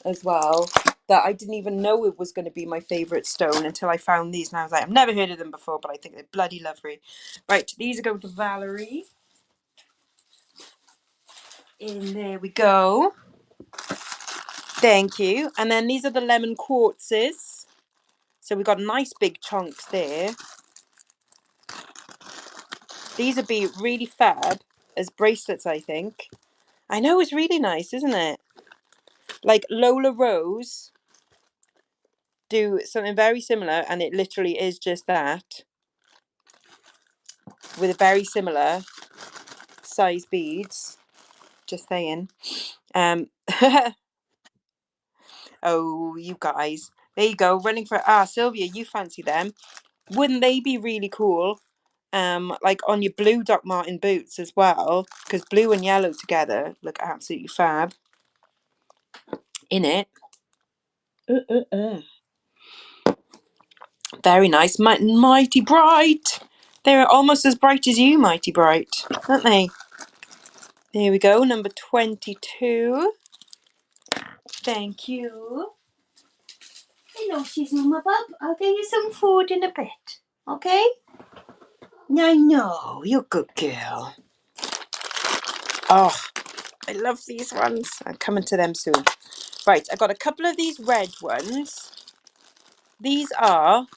A: as well, that I didn't even know it was going to be my favourite stone until I found these, and I was like, I've never heard of them before, but I think they're bloody lovely. Right, these are going to Valerie. And there we go. Thank you. And then these are the lemon quartzes. So we've got nice big chunks there. These would be really fab as bracelets, I think. I know, it's really nice, isn't it? Like Lola Rose do something very similar, and it literally is just that, with a very similar size beads. Just saying. Oh, you guys. There you go. Running for Sylvia, you fancy them. Wouldn't they be really cool? Like on your blue Doc Martin boots as well, because blue and yellow together look absolutely fab in it. Very nice. Mighty bright. They're almost as bright as you, Mighty Bright, aren't they? There we go, number 22. Thank you. Hello, Shizuma Bub. I'll get you some food in a bit, okay? I know, you're a good girl. Oh, I love these ones. I'm coming to them soon. Right, I got a couple of these red ones. These are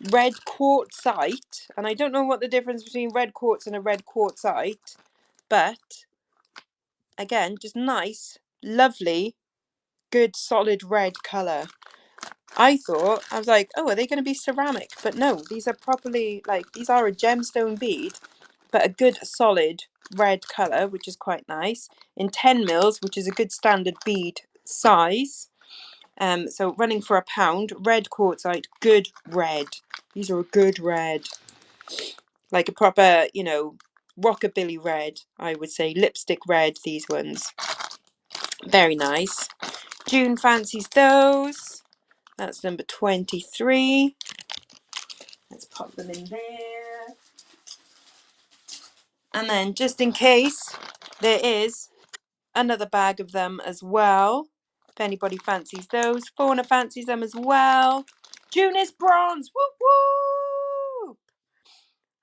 A: red quartzite, and I don't know what the difference between red quartz and a red quartzite, but again, just nice, lovely, good, solid red colour. I was like, oh, are they going to be ceramic? But no, these are properly, like, these are a gemstone bead, but a good solid red colour, which is quite nice, in 10 mils, which is a good standard bead size. So running for £1, red quartzite, good red. These are a good red, like a proper, you know, rockabilly red, I would say. Lipstick red, these ones. Very nice. June fancies those. That's number 23. Let's pop them in there. And then just in case there is another bag of them as well. If anybody fancies those. Fauna fancies them as well. June is bronze. Woo woo!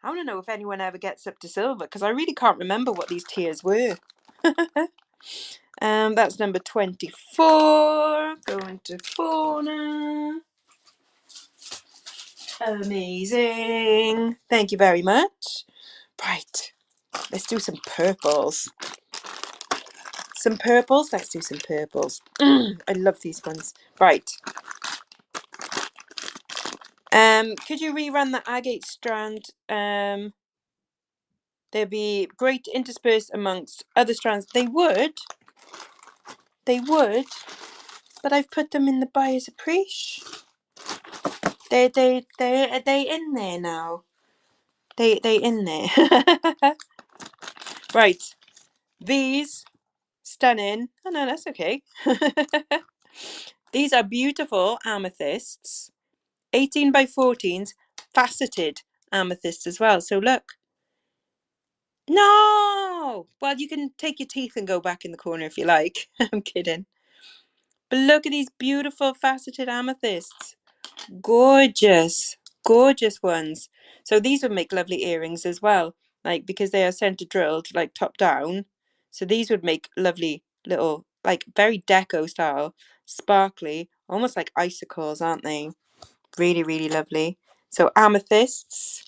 A: I want to know if anyone ever gets up to silver, because I really can't remember what these tiers were. That's number 24. Going to Fauna. Amazing. Thank you very much. Right. Let's do some purples. Some purples? Let's do some purples. I love these ones. Right. Could you rerun the agate strand? They'd be great interspersed amongst other strands. They would, but I've put them in the buyer's appreciation. They in there now. They in there. Right. These stunning. Oh no, that's okay. These are beautiful amethysts. 18 by 14s, faceted amethyst as well. So look. No! Well, you can take your teeth and go back in the corner if you like. I'm kidding. But look at these beautiful faceted amethysts. Gorgeous. Gorgeous ones. So these would make lovely earrings as well. Like, because they are center drilled, like top down. So these would make lovely little, like very deco style, sparkly, almost like icicles, aren't they? Really, really lovely. So amethysts.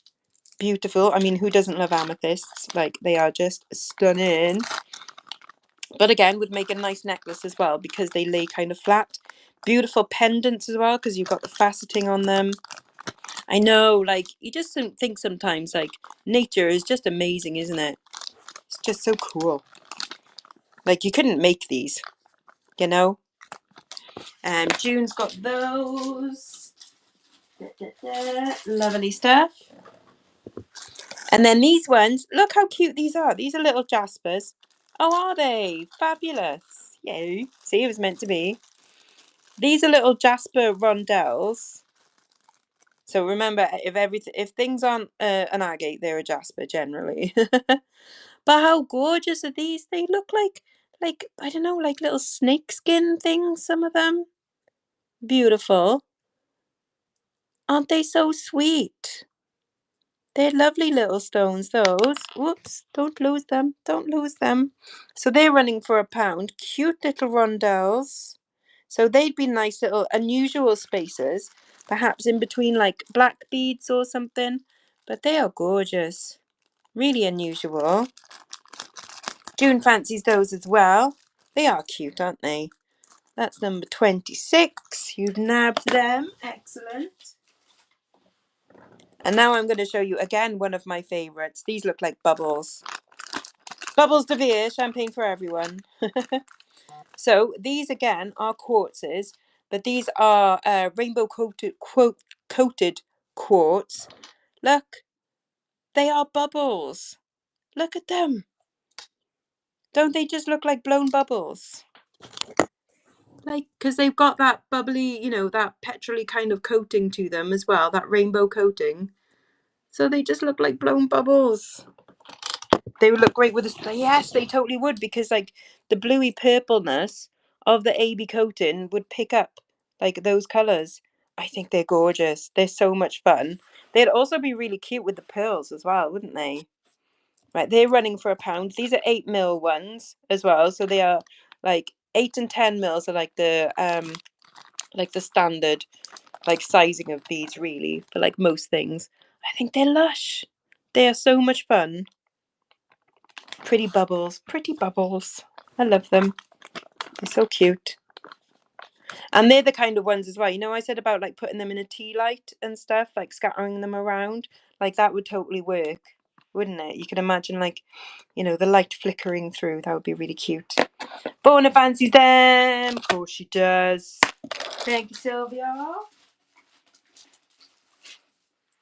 A: Beautiful. I mean, who doesn't love amethysts? Like, they are just stunning. But again, would make a nice necklace as well because they lay kind of flat. Beautiful pendants as well because you've got the faceting on them. I know, like, you just think sometimes, like, nature is just amazing, isn't it? It's just so cool. Like, you couldn't make these, you know? June's got those. Lovely stuff. And then these ones, look how cute these are. These are little Jaspers. Oh, are they? Fabulous. Yay. See, it was meant to be. These are little Jasper rondelles. So remember, if things aren't an agate, they're a Jasper generally. But how gorgeous are these? They look like, I don't know, like little snakeskin things, some of them. Beautiful. Aren't they so sweet? They're lovely little stones, those. Whoops, don't lose them. Don't lose them. So they're running for £1. Cute little rondelles. So they'd be nice little unusual spaces, perhaps in between like black beads or something. But they are gorgeous. Really unusual. June fancies those as well. They are cute, aren't they? That's number 26. You've nabbed them. Excellent. And now I'm going to show you again one of my favourites. These look like bubbles. Bubbles de Vere, champagne for everyone. So these again are quartzes, but these are rainbow coated quartz. Look, they are bubbles. Look at them. Don't they just look like blown bubbles? Like, because they've got that bubbly, you know, that petrol-y kind of coating to them as well, that rainbow coating. So they just look like blown bubbles. They would look great with this. Yes, they totally would, because like the bluey purpleness of the AB coating would pick up like those colours. I think they're gorgeous. They're so much fun. They'd also be really cute with the pearls as well, wouldn't they? Right, they're running for £1. These are 8mm ones as well. So they are like 8 and 10mm are like the standard like sizing of beads really for like most things. I think they're lush. They are so much fun. Pretty bubbles. Pretty bubbles. I love them. They're so cute. And they're the kind of ones as well. You know, I said about like putting them in a tea light and stuff, like scattering them around. Like that would totally work, wouldn't it? You could imagine like, you know, the light flickering through. That would be really cute. Bona fancies them. Of course she does. Thank you, Sylvia.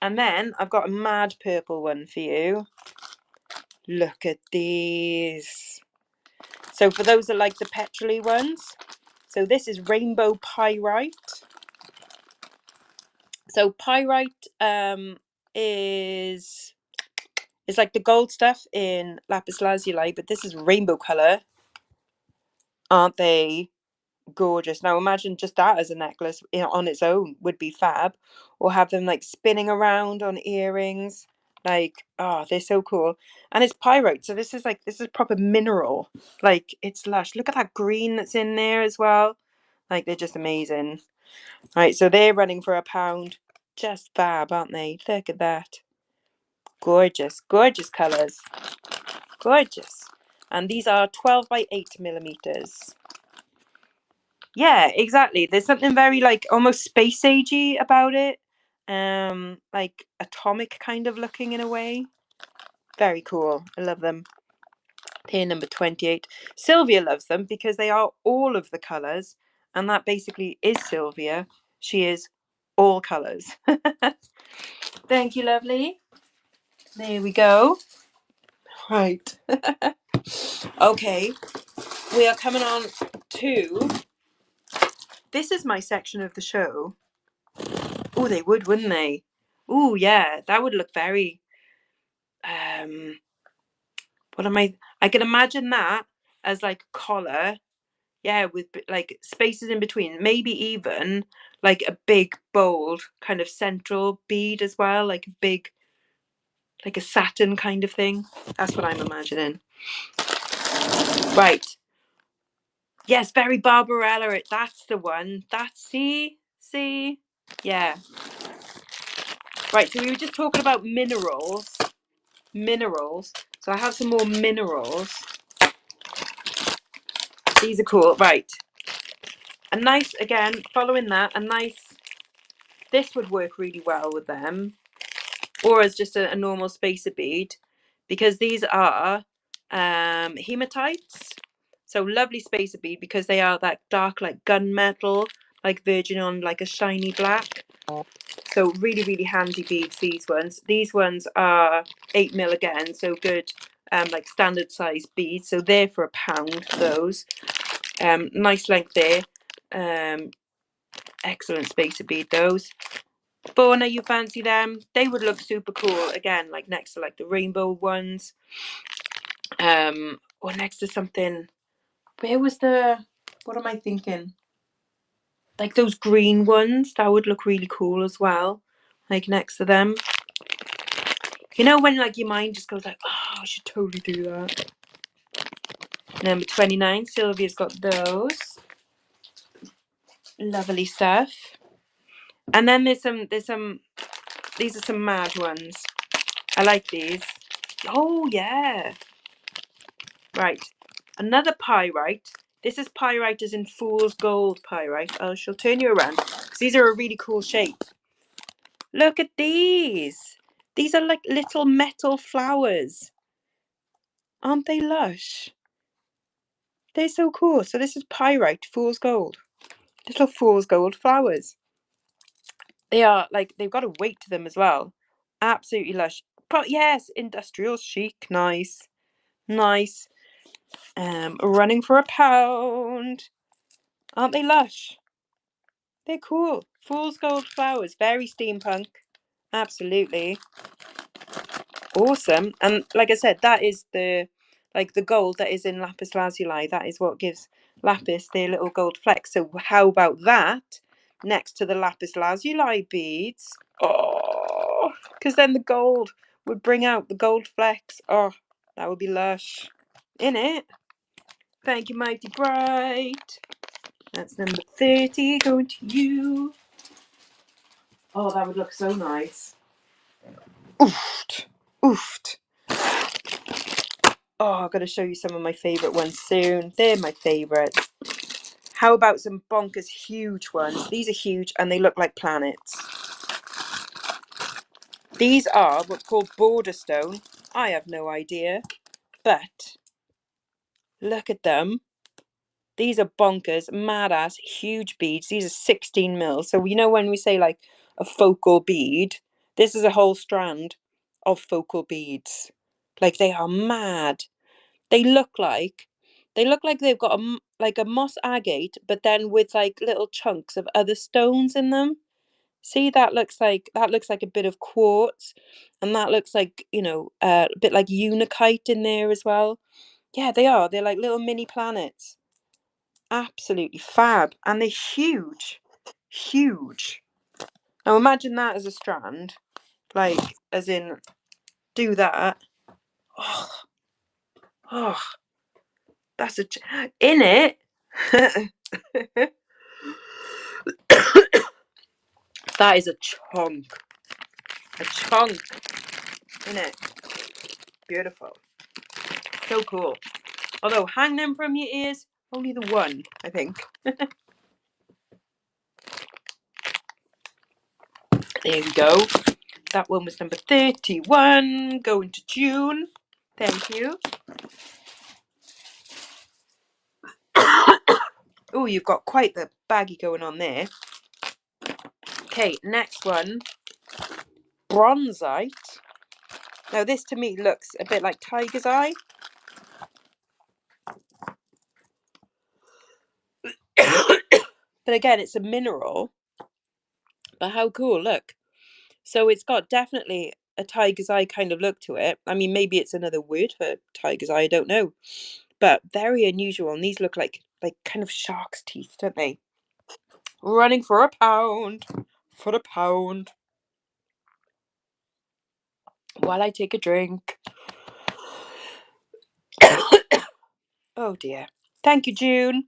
A: And then I've got a mad purple one for you. Look at these. So for those that like the petrol-y ones, so this is rainbow pyrite. So pyrite is like the gold stuff in lapis lazuli, but this is rainbow color. Aren't they gorgeous? Now imagine just that as a necklace on its own would be fab, or have them like spinning around on earrings. Like, oh, they're so cool. And it's pyrite, so this is proper mineral. Like, it's lush. Look at that green that's in there as well. Like, they're just amazing. Right, so they're running for £1. Just fab, aren't they? Look at that. Gorgeous, gorgeous colours. Gorgeous. And these are 12 by 8 millimeters. Yeah, exactly. There's something very like almost space agey about it. Like atomic kind of looking in a way. Very cool. I love them. Here, number 28. Sylvia loves them because they are all of the colours, and that basically is Sylvia. She is all colours. Thank you, lovely. There we go. Right. Okay. We are coming on to, this is my section of the show. Oh, they would, wouldn't they? Oh, yeah, that would look very, what am I can imagine that as like a collar, yeah, with like spaces in between, maybe even like a big, bold kind of central bead as well, like a big, like a satin kind of thing. That's what I'm imagining. Right. Yes, very Barbarella. That's the one. That's, see? Yeah. Right, so we were just talking about minerals. Minerals. So I have some more minerals. These are cool. Right. A nice, again, following that, a nice, this would work really well with them. Or as just a normal spacer bead. Because these are hematites. So lovely spacer bead because they are that dark like gunmetal, like virgin on like a shiny black. So really, really handy beads, these ones. These ones are 8mm again, so good, like standard size beads. So they're for £1, those. Nice length there. Excellent spacer bead, those. Fauna, you fancy them? They would look super cool, again, like next to like the rainbow ones. Or next to something, where was what am I thinking? Like those green ones, that would look really cool as well, like next to them. You know when like your mind just goes like, oh, I should totally do that. Number 29, Sylvia's got those. Lovely stuff. And then these are some mad ones. I like these. Oh yeah. Right. Another pyrite. This is pyrite as in fool's gold pyrite. I shall turn you around because these are a really cool shape. Look at these. These are like little metal flowers. Aren't they lush? They're so cool. So this is pyrite, fool's gold. Little fool's gold flowers. They are like, they've got a weight to them as well. Absolutely lush. But yes, industrial chic. Nice. Nice. Running for £1. Aren't they lush? They're cool. Fool's gold flowers. Very steampunk. Absolutely. Awesome. And like I said, that is the gold that is in lapis lazuli. That is what gives lapis their little gold flecks. So how about that next to the lapis lazuli beads? Oh, because then the gold would bring out the gold flecks. Oh, that would be lush. In it. Thank you, Mighty Bright. That's number 30 going to you. Oh, that would look so nice. Oofed. Oofed. Oh, I'm going to show you some of my favourite ones soon. They're my favourites. How about some bonkers huge ones? These are huge and they look like planets. These are what's called border stone. I have no idea. But look at them. These are bonkers, mad-ass, huge beads. These are 16mm. So you know when we say like a focal bead, this is a whole strand of focal beads. Like they are mad. They look like they've got like a moss agate, but then with like little chunks of other stones in them. See, that looks like a bit of quartz, and that looks like, you know, a bit like unakite in there as well. Yeah, they are. They're like little mini planets. Absolutely fab. And they're huge. Huge. Now imagine that as a strand. Like, as in, do that. Oh, oh that's in it. That is a chunk. A chunk. In it. Beautiful. So cool. Although, hang them from your ears, only the one, I think. There we go. That one was number 31. Going to June. Thank you. Oh, you've got quite the baggy going on there. Okay, next one. Bronzite. Now, this to me looks a bit like tiger's eye. But again, it's a mineral. But how cool, look. So it's got definitely a tiger's eye kind of look to it. I mean, maybe it's another word for tiger's eye, I don't know. But very unusual. And these look like kind of shark's teeth, don't they? Running for a pound. For a pound. While I take a drink. Oh dear. Thank you, June.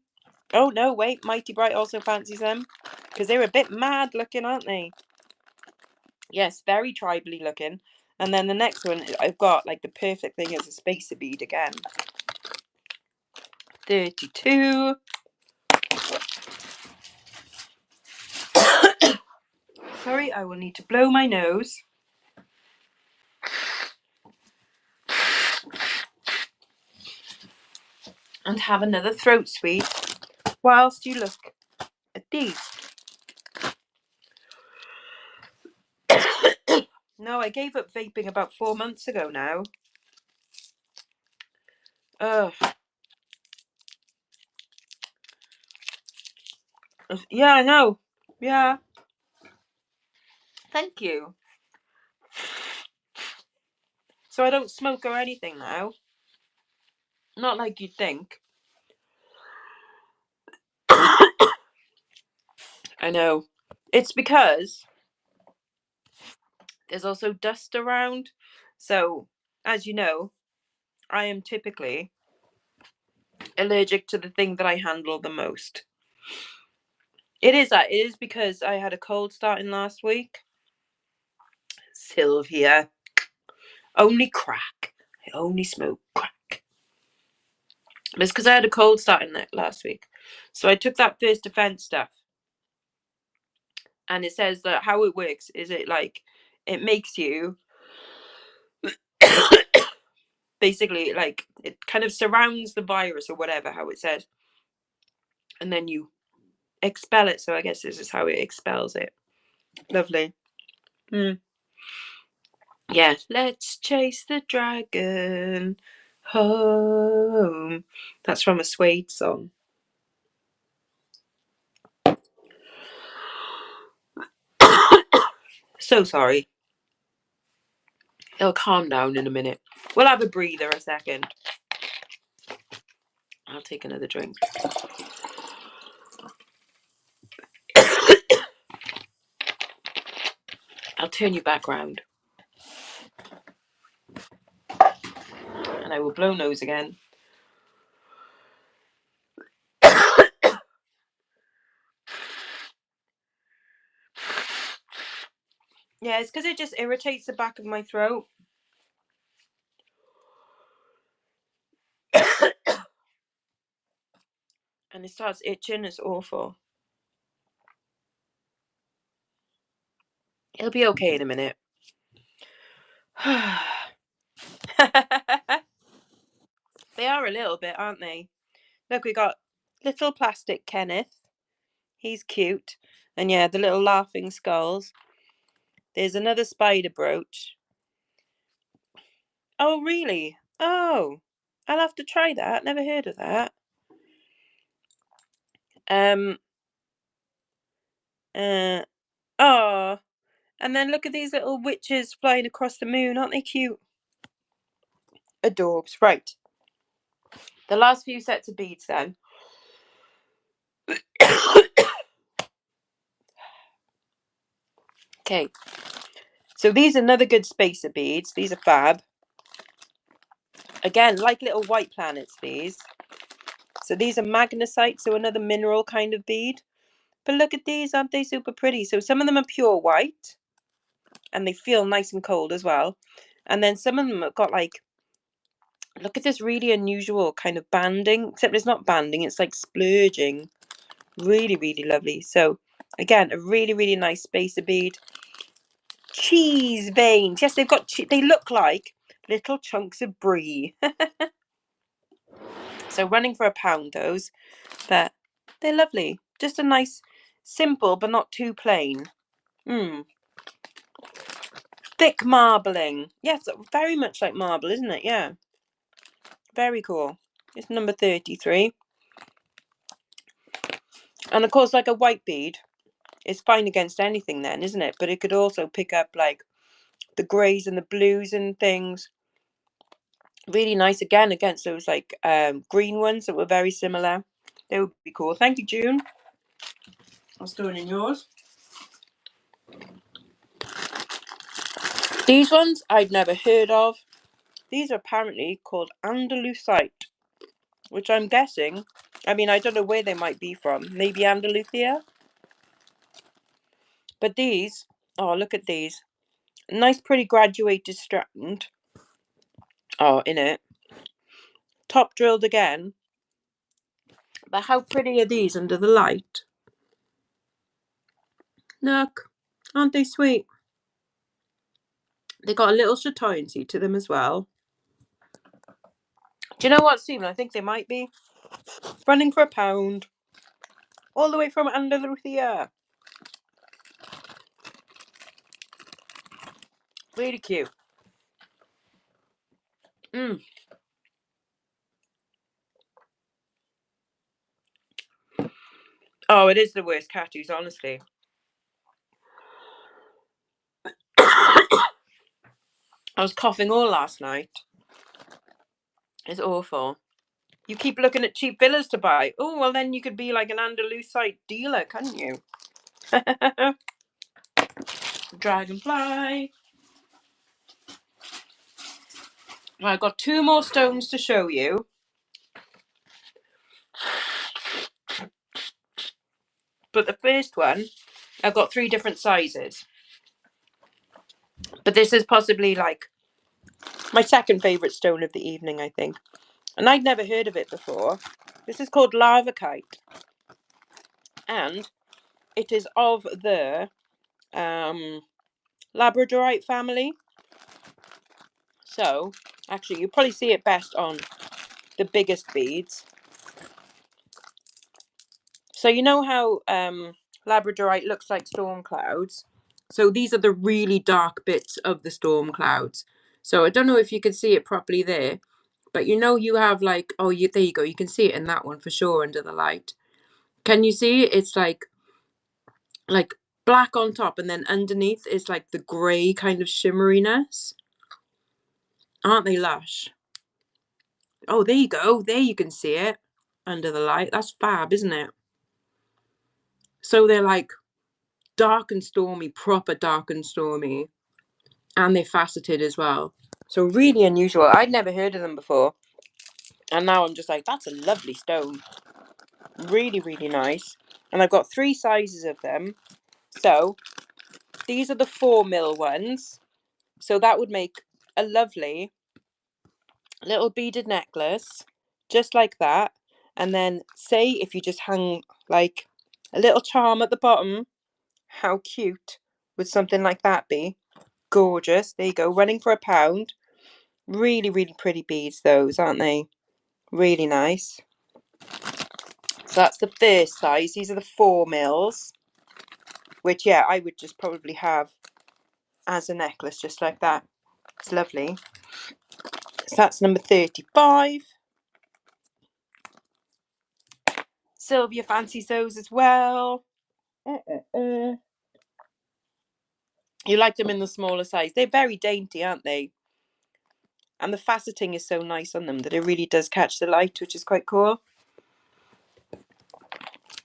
A: Oh no, wait. Mighty Bright also fancies them. Because they're a bit mad looking, aren't they? Yes, very tribally looking. And then the next one, I've got like the perfect thing as a spacer bead again. 32. Sorry, I will need to blow my nose. And have another throat sweet whilst you look at these. No, I gave up vaping about 4 months ago now. Ugh. Yeah, I know. Yeah. Thank you. So I don't smoke or anything now. Not like you'd think. I know. It's because there's also dust around. So, as you know, I am typically allergic to the thing that I handle the most. It is that. It is because I had a cold starting last week. Sylvia. Only crack. I only smoke crack. But it's because I had a cold starting last week. So I took that First Defense stuff. And it says that how it works is it makes you basically it kind of surrounds the virus or whatever, how it says. And then you expel it. So I guess this is how it expels it. Lovely. Yeah, let's chase the dragon home. That's from a Suede song. So sorry. It'll calm down in a minute. We'll have a breather a second. I'll take another drink. I'll turn you back round. And I will blow nose again. Yeah, it's because it just irritates the back of my throat. And it starts itching. It's awful. It'll be okay in a minute. They are a little bit, aren't they? Look, we got little plastic Kenneth. He's cute. And yeah, the little laughing skulls. There's another spider brooch. Oh, really? Oh, I'll have to try that. Never heard of that. Oh, and then look at these little witches flying across the moon. Aren't they cute? Adorbs. Right. The last few sets of beads then. Okay. So these are another good spacer beads. These are fab. Again, like little white planets, these. So these are magnesite, so another mineral kind of bead. But look at these, aren't they super pretty? So some of them are pure white, and they feel nice and cold as well. And then some of them have got like, look at this really unusual kind of banding, except it's not banding, it's like splurging. Really, really lovely. So again, a really, really nice spacer bead. Cheese veins. Yes, they've got, they look like little chunks of brie. So running for £1, those, but they're lovely. Just a nice, simple, but not too plain. Thick marbling. Yes, very much like marble, isn't it? Yeah. Very cool. It's number 33. And of course, like a white bead, it's fine against anything then, isn't it? But it could also pick up like the greys and the blues and things. Really nice again against those like green ones that were very similar. They would be cool. Thank you, June. I'll store it in yours. These ones I've never heard of. These are apparently called Andalusite, which I'm guessing, I mean, I don't know where they might be from. Maybe Andalusia? But these, oh, look at these. Nice, pretty graduated strand. Oh, in it. Top drilled again. But how pretty are these under the light? Look, aren't they sweet? They got a little chatoyancy to them as well. Do you know what, Stephen? I think they might be running for £1. All the way from Andalusia. Really cute. Oh, it is the worst catties, honestly. I was coughing all last night. It's awful. You keep looking at cheap villas to buy. Oh, well, then you could be like an Andalusite dealer, couldn't you? Dragonfly. Well, I've got 2 more stones to show you. But the first one, I've got 3 different sizes. But this is possibly like my second favourite stone of the evening, I think. And I'd never heard of it before. This is called Lavakite. And it is of the Labradorite family. So, actually, you probably see it best on the biggest beads. So you know how Labradorite looks like storm clouds? So these are the really dark bits of the storm clouds. So I don't know if you can see it properly there, but you know you have like, oh, there you go. You can see it in that one for sure under the light. Can you see? It's like black on top, and then underneath is like the grey kind of shimmeriness. Aren't they lush? Oh, there you go. There you can see it under the light. That's fab, isn't it? So they're like dark and stormy, proper dark and stormy. And they're faceted as well. So really unusual. I'd never heard of them before. And now I'm just like, that's a lovely stone. Really, really nice. And I've got 3 sizes of them. So these are the 4mm ones. So that would make a lovely little beaded necklace. Just like that. And then say if you just hang like a little charm at the bottom. How cute would something like that be? Gorgeous. There you go. Running for £1. Really, really pretty beads, those, aren't they? Really nice. So that's the first size. These are the 4mm, which, yeah, I would just probably have as a necklace, just like that. It's lovely. So that's number 35. Sylvia fancies those as well. You like them in the smaller size. They're very dainty, aren't they? And the faceting is so nice on them that it really does catch the light, which is quite cool.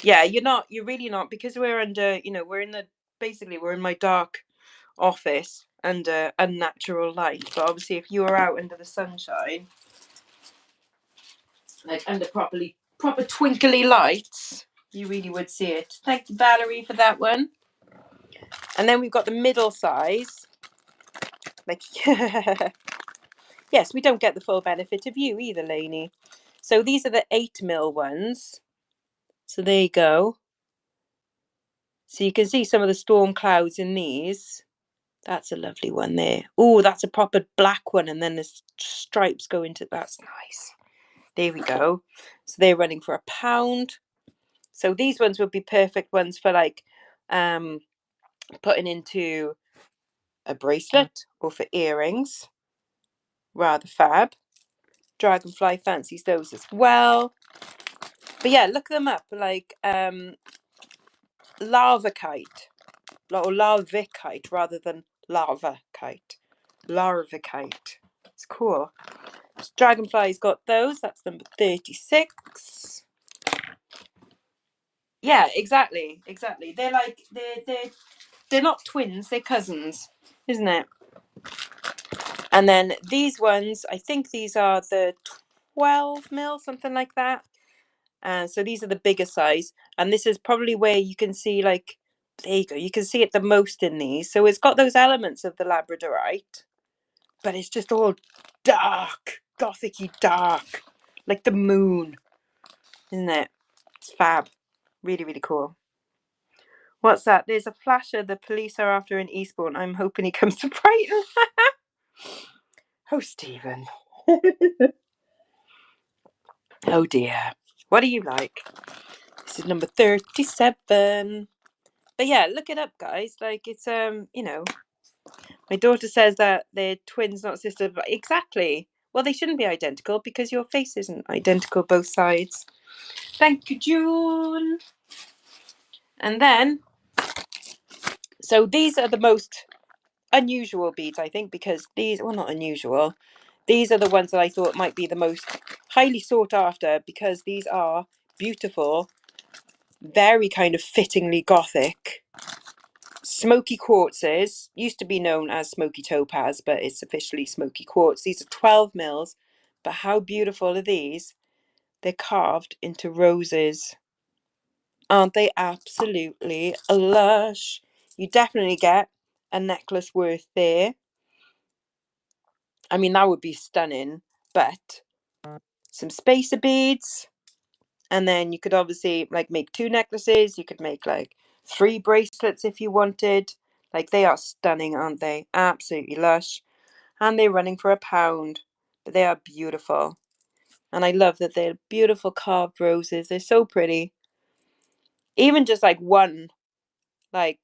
A: Yeah, you're really not, because we're under, we're in my dark office under unnatural light. But obviously if you were out under the sunshine, like under proper twinkly lights, you really would see it. Thank you, Valerie, for that one. And then we've got the middle size. Like, yes, we don't get the full benefit of you either, Lainey. So these are the 8mm ones. So there you go. So you can see some of the storm clouds in these. That's a lovely one there. Oh, that's a proper black one. And then the stripes go into, that's nice. There we go. So they're running for £1. So these ones would be perfect ones for like putting into a bracelet or for earrings. Rather fab. Dragonfly fancies those as well. But yeah, look them up. Like lava kite or larvikite rather than lava kite. Larvikite. It's cool. Dragonfly's got those. That's number 36. Yeah, exactly. They're like they're not twins. They're cousins, isn't it? And then these ones, I think these are the 12mm, something like that. So these are the bigger size, and this is probably where you can see, like, there you go. You can see it the most in these. So it's got those elements of the Labradorite, but it's just all dark, gothic-y dark, like the moon, isn't it? It's fab. Really, really cool. What's that? There's a flasher the police are after in Eastbourne. I'm hoping he comes to Brighton. Oh, Stephen. Oh, dear. What do you like? This is number 37. But yeah, look it up, guys. Like, it's, you know, my daughter says that they're twins, not sisters. But exactly. Well, they shouldn't be identical because your face isn't identical both sides. Thank you, June. And then, so these are the most unusual beads, I think, because these, well, not unusual. These are the ones that I thought might be the most highly sought after because these are beautiful, very kind of fittingly gothic. Smoky quartzes, used to be known as smoky topaz, but it's officially smoky quartz. These are 12mm, but how beautiful are these? They're carved into roses. Aren't they absolutely lush? You definitely get a necklace worth there. I mean, that would be stunning, but some spacer beads, and then you could obviously like make 2 necklaces. You could make like 3 bracelets if you wanted. Like, they are stunning, aren't they? Absolutely lush. And they're running for £1, but they are beautiful. And I love that they're beautiful carved roses. They're so pretty. Even just like one, like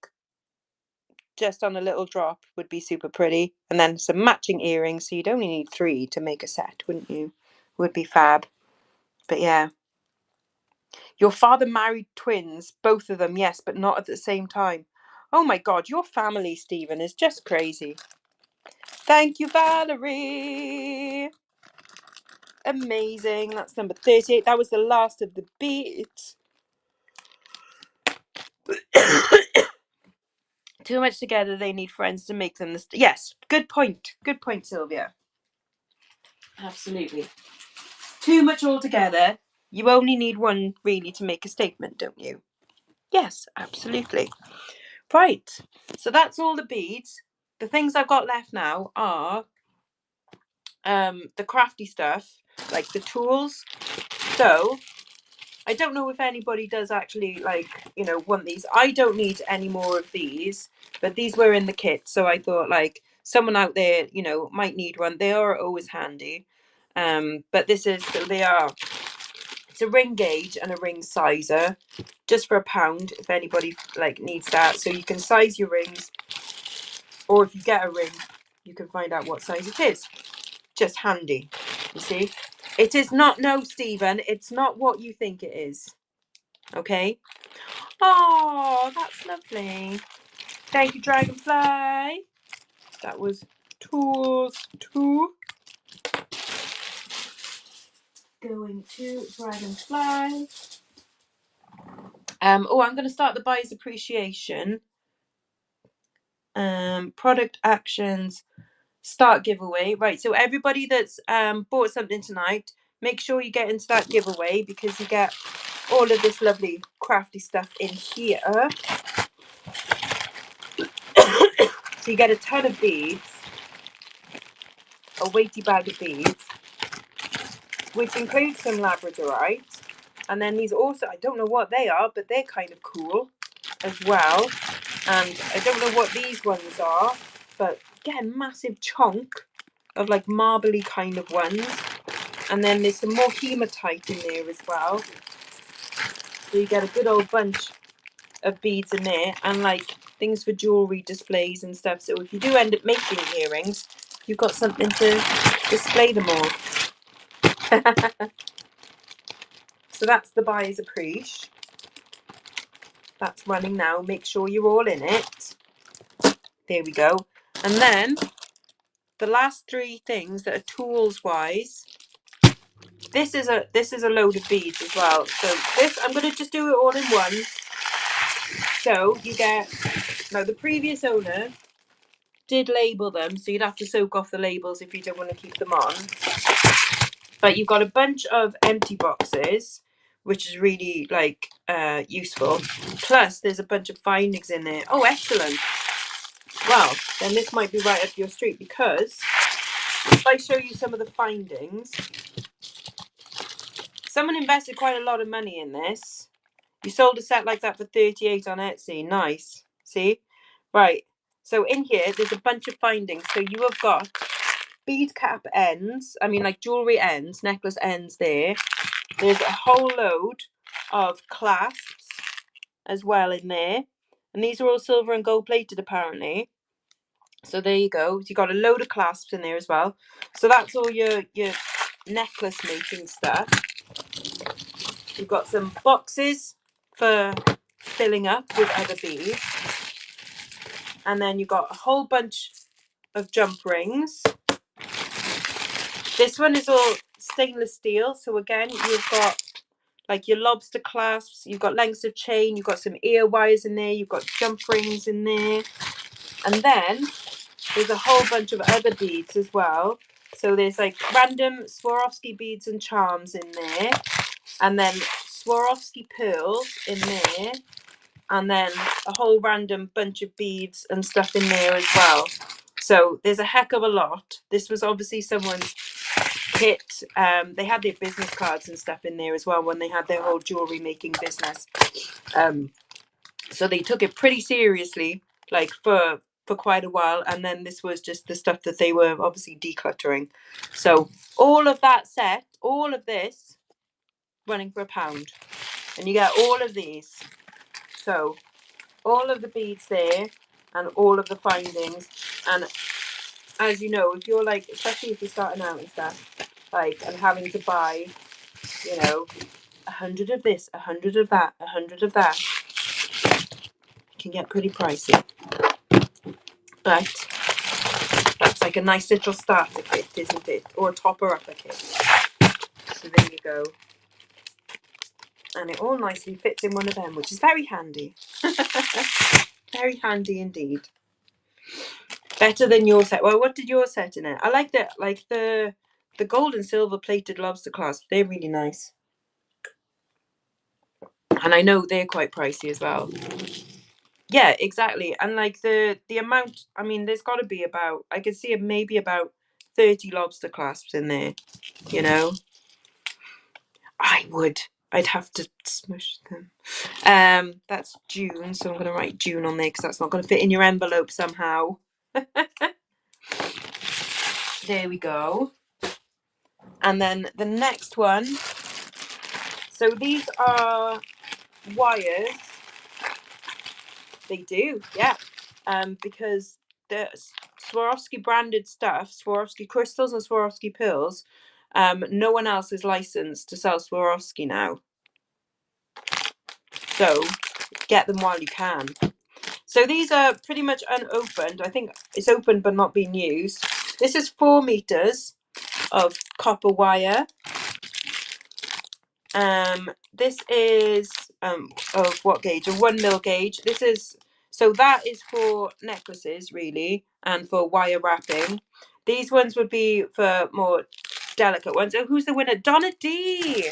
A: just on a little drop would be super pretty. And then some matching earrings. So you'd only need 3 to make a set, wouldn't you? Would be fab. But yeah. Your father married twins, both of them, yes, but not at the same time. Oh my God, your family, Stephen, is just crazy. Thank you, Valerie. Amazing. That's number 38. That was the last of the beats. Too much together, they need friends to make them. Yes, good point. Good point, Sylvia. Absolutely. Too much altogether. You only need one really to make a statement, don't you? Yes, absolutely. Right. So that's all the beads. The things I've got left now are the crafty stuff, like the tools. So I don't know if anybody does actually, like, you know, want these. I don't need any more of these, but these were in the kit. So I thought, like, someone out there, you know, might need one. They are always handy. But this is, they are, it's a ring gauge and a ring sizer, just for £1 if anybody, like, needs that. So you can size your rings, or if you get a ring, you can find out what size it is. Just handy, you see. It is not, no, Stephen, it's not what you think it is. Okay. Oh, that's lovely. Thank you, Dragonfly. That was tools 2. Going to Dragonfly. Oh, I'm going to start the buyer's appreciation. Product actions, start giveaway. Right, so everybody that's bought something tonight, make sure you get into that giveaway because you get all of this lovely crafty stuff in here. So you get a ton of beads, a weighty bag of beads, which includes some labradorite. And then these also, I don't know what they are, but they're kind of cool as well. And I don't know what these ones are, but get a massive chunk of like marbly kind of ones. And then there's some more hematite in there as well. So you get a good old bunch of beads in there and like things for jewelry displays and stuff. So if you do end up making earrings, you've got something to display them all. So that's the buyer's appreciation. That's running now. Make sure you're all in it. There we go. And then the last three things that are tools wise. This is a load of beads as well. So this, I'm going to just do it all in one. So you get, now the previous owner did label them, so you'd have to soak off the labels if you don't want to keep them on. But you've got a bunch of empty boxes, which is really like useful. Plus there's a bunch of findings in there. Oh, excellent. Well, then this might be right up your street because if I show you some of the findings, someone invested quite a lot of money in this. You sold a set like that for 38 on Etsy. Nice. See? Right. So in here, there's a bunch of findings. So you have got bead cap ends. I mean, like jewelry ends, necklace ends there. There's a whole load of clasps as well in there. And these are all silver and gold plated apparently. So there you go. You got a load of clasps in there as well. So that's all your necklace making stuff. You've got some boxes for filling up with other beads. And then you've got a whole bunch of jump rings. This one is all stainless steel. So again, you've got like your lobster clasps, you've got lengths of chain, you've got some ear wires in there, you've got jump rings in there. And then there's a whole bunch of other beads as well. So there's like random Swarovski beads and charms in there. And then Swarovski pearls in there. And then a whole random bunch of beads and stuff in there as well. So there's a heck of a lot. This was obviously someone's kit. They had their business cards and stuff in there as well when they had their whole jewelry making business. So they took it pretty seriously, like for quite a while. And then this was just the stuff that they were obviously decluttering. So all of that set, all of this running for £1. And you get all of these. So all of the beads there and all of the findings. And as you know, if you're like, especially if you're starting out and stuff, like, and having to buy, 100 of this, 100 of that, 100 of that, it can get pretty pricey. But that's like a nice little starter kit, isn't it? Or a topper-upper kit. So there you go. And it all nicely fits in one of them, which is very handy. Very handy indeed. Better than your set. Well, what did your set in it? I like that, like the gold and silver plated lobster clasps. They're really nice. And I know they're quite pricey as well. Yeah, exactly. And like the amount, I mean, there's got to be about, I could see maybe about 30 lobster clasps in there, I'd have to smush them. That's June, so I'm going to write June on there because that's not going to fit in your envelope somehow. There we go. And then the next one. So these are wires. They do, yeah. Because the Swarovski branded stuff, Swarovski crystals and Swarovski pearls, no one else is licensed to sell Swarovski now. So get them while you can. So these are pretty much unopened. I think it's open but not being used. This is 4 meters of copper wire. This is of what gauge? A 1mm gauge. This is So that is for necklaces, really, and for wire wrapping. These ones would be for more delicate ones. Oh, who's the winner? Donna D.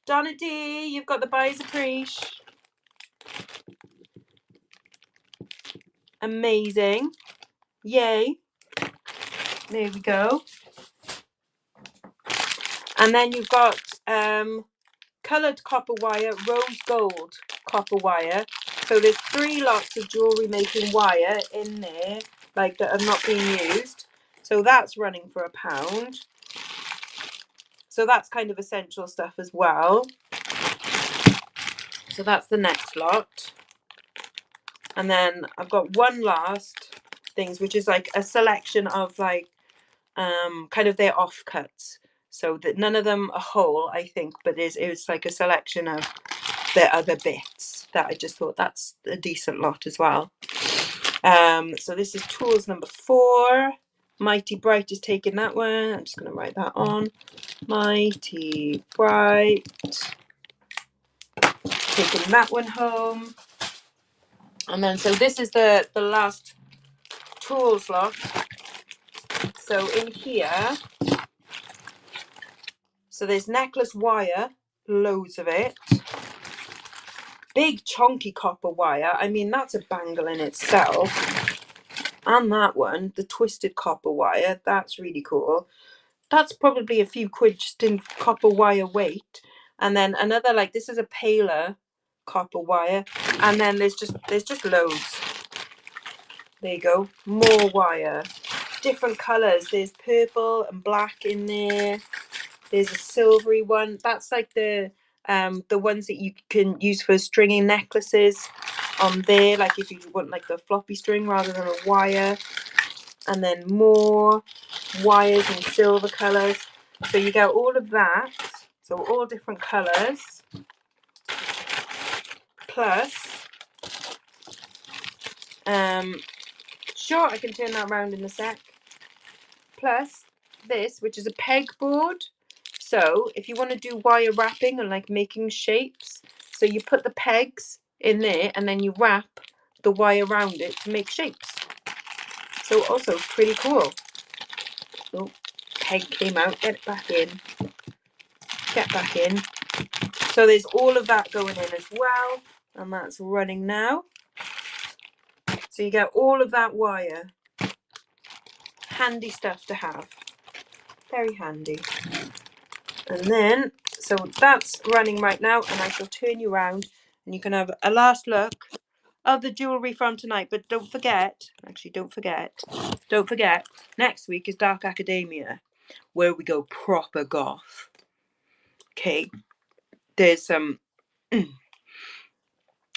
A: Donna D, you've got the Buys Appreciate. Amazing. Yay. There we go. And then you've got coloured copper wire, rose gold copper wire. So there's 3 lots of jewellery making wire in there, like that are not being used. So that's running for £1. So that's kind of essential stuff as well. So that's the next lot. And then I've got one last things, which is like a selection of like kind of their offcuts. So that none of them are whole, I think, but it's like a selection of their other bits that I just thought that's a decent lot as well. So this is tools number 4. Mighty Bright is taking that one. I'm just going to write that on. Mighty Bright taking that one home. And then so this is the last tools lot. So in here, so there's necklace wire, loads of it. Big chunky copper wire. I mean, that's a bangle in itself. And that one, the twisted copper wire, that's really cool. That's probably a few quid just in copper wire weight. And then another, like, this is a paler copper wire. And then there's just loads. There you go. More wire. Different colours. There's purple and black in there. There's a silvery one. That's like the ones that you can use for stringing necklaces on there, like if you want like the floppy string rather than a wire. And then more wires in silver colours. So you get all of that. So all different colours. Plus, sure, I can turn that around in a sec. Plus this, which is a pegboard. So if you want to do wire wrapping and like making shapes, so you put the pegs in there and then you wrap the wire around it to make shapes. So also pretty cool. Oh, peg came out, get it back in. Get back in. So there's all of that going in as well, and that's running now. So you get all of that wire. Handy stuff to have. Very handy. And then, so that's running right now, and I shall turn you around and you can have a last look of the jewellery from tonight. But don't forget, next week is Dark Academia, where we go proper goth. Okay, there's some... And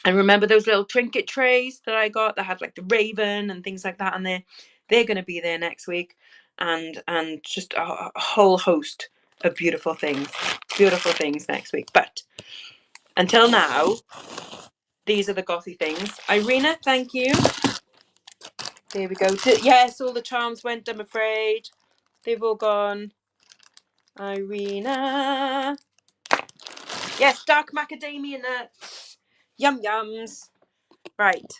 A: remember those little trinket trays that I got that had like the raven and things like that on there? They're going to be there next week. And just a whole host of beautiful things next week. But until now, these are the gothy things. Irina, thank you. There we go. Yes, all the charms went, I'm afraid. They've all gone. Irina. Yes, dark macadamia nuts. Yum yums. Right.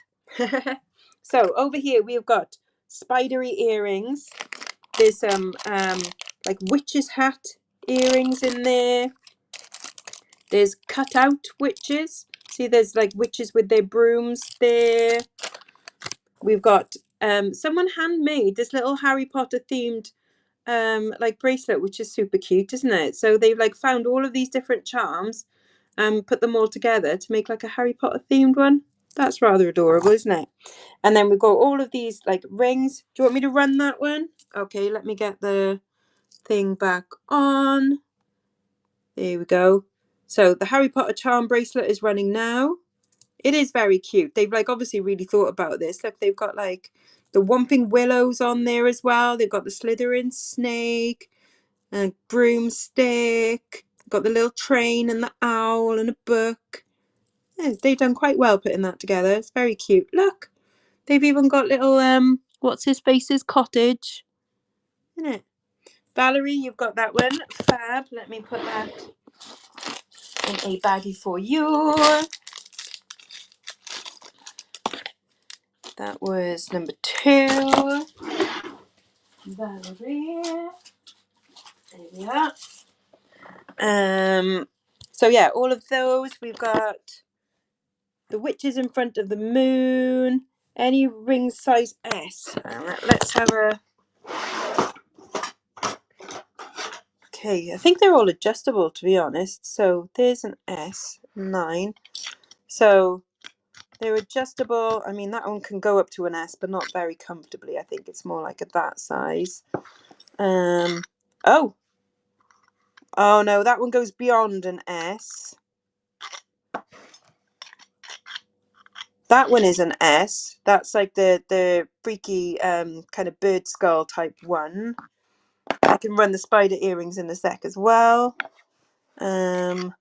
A: So over here we've got spidery earrings. There's some like witch's hat earrings in there. There's cut out witches. See, there's like witches with their brooms there. We've got someone handmade this little Harry Potter themed like bracelet, which is super cute, isn't it? So they've like found all of these different charms and put them all together to make like a Harry Potter themed one. That's rather adorable, isn't it? And then we've got all of these like rings. Do you want me to run that one? Okay, let me get the thing back on. There we go. So the Harry Potter charm bracelet is running now. It is very cute. They've like obviously really thought about this. Look, they've got like the Whomping Willows on there as well. They've got the Slytherin snake and broomstick. Got the little train and the owl and a book. Yeah, they've done quite well putting that together. It's very cute. Look, they've even got little what's his face's cottage, isn't it? Valerie, you've got that one. Fab. Let me put that in a baggie for you. That was number 2. Valerie. There we are. So yeah, all of those. We've got the witches in front of the moon. Any ring size S. Let's have a... Okay, I think they're all adjustable, to be honest. So there's an S, 9. So they're adjustable. I mean, that one can go up to an S, but not very comfortably. I think it's more like that size. Oh no, that one goes beyond an S. That one is an S. That's like the freaky kind of bird skull type one. I can run the spider earrings in a sec as well. That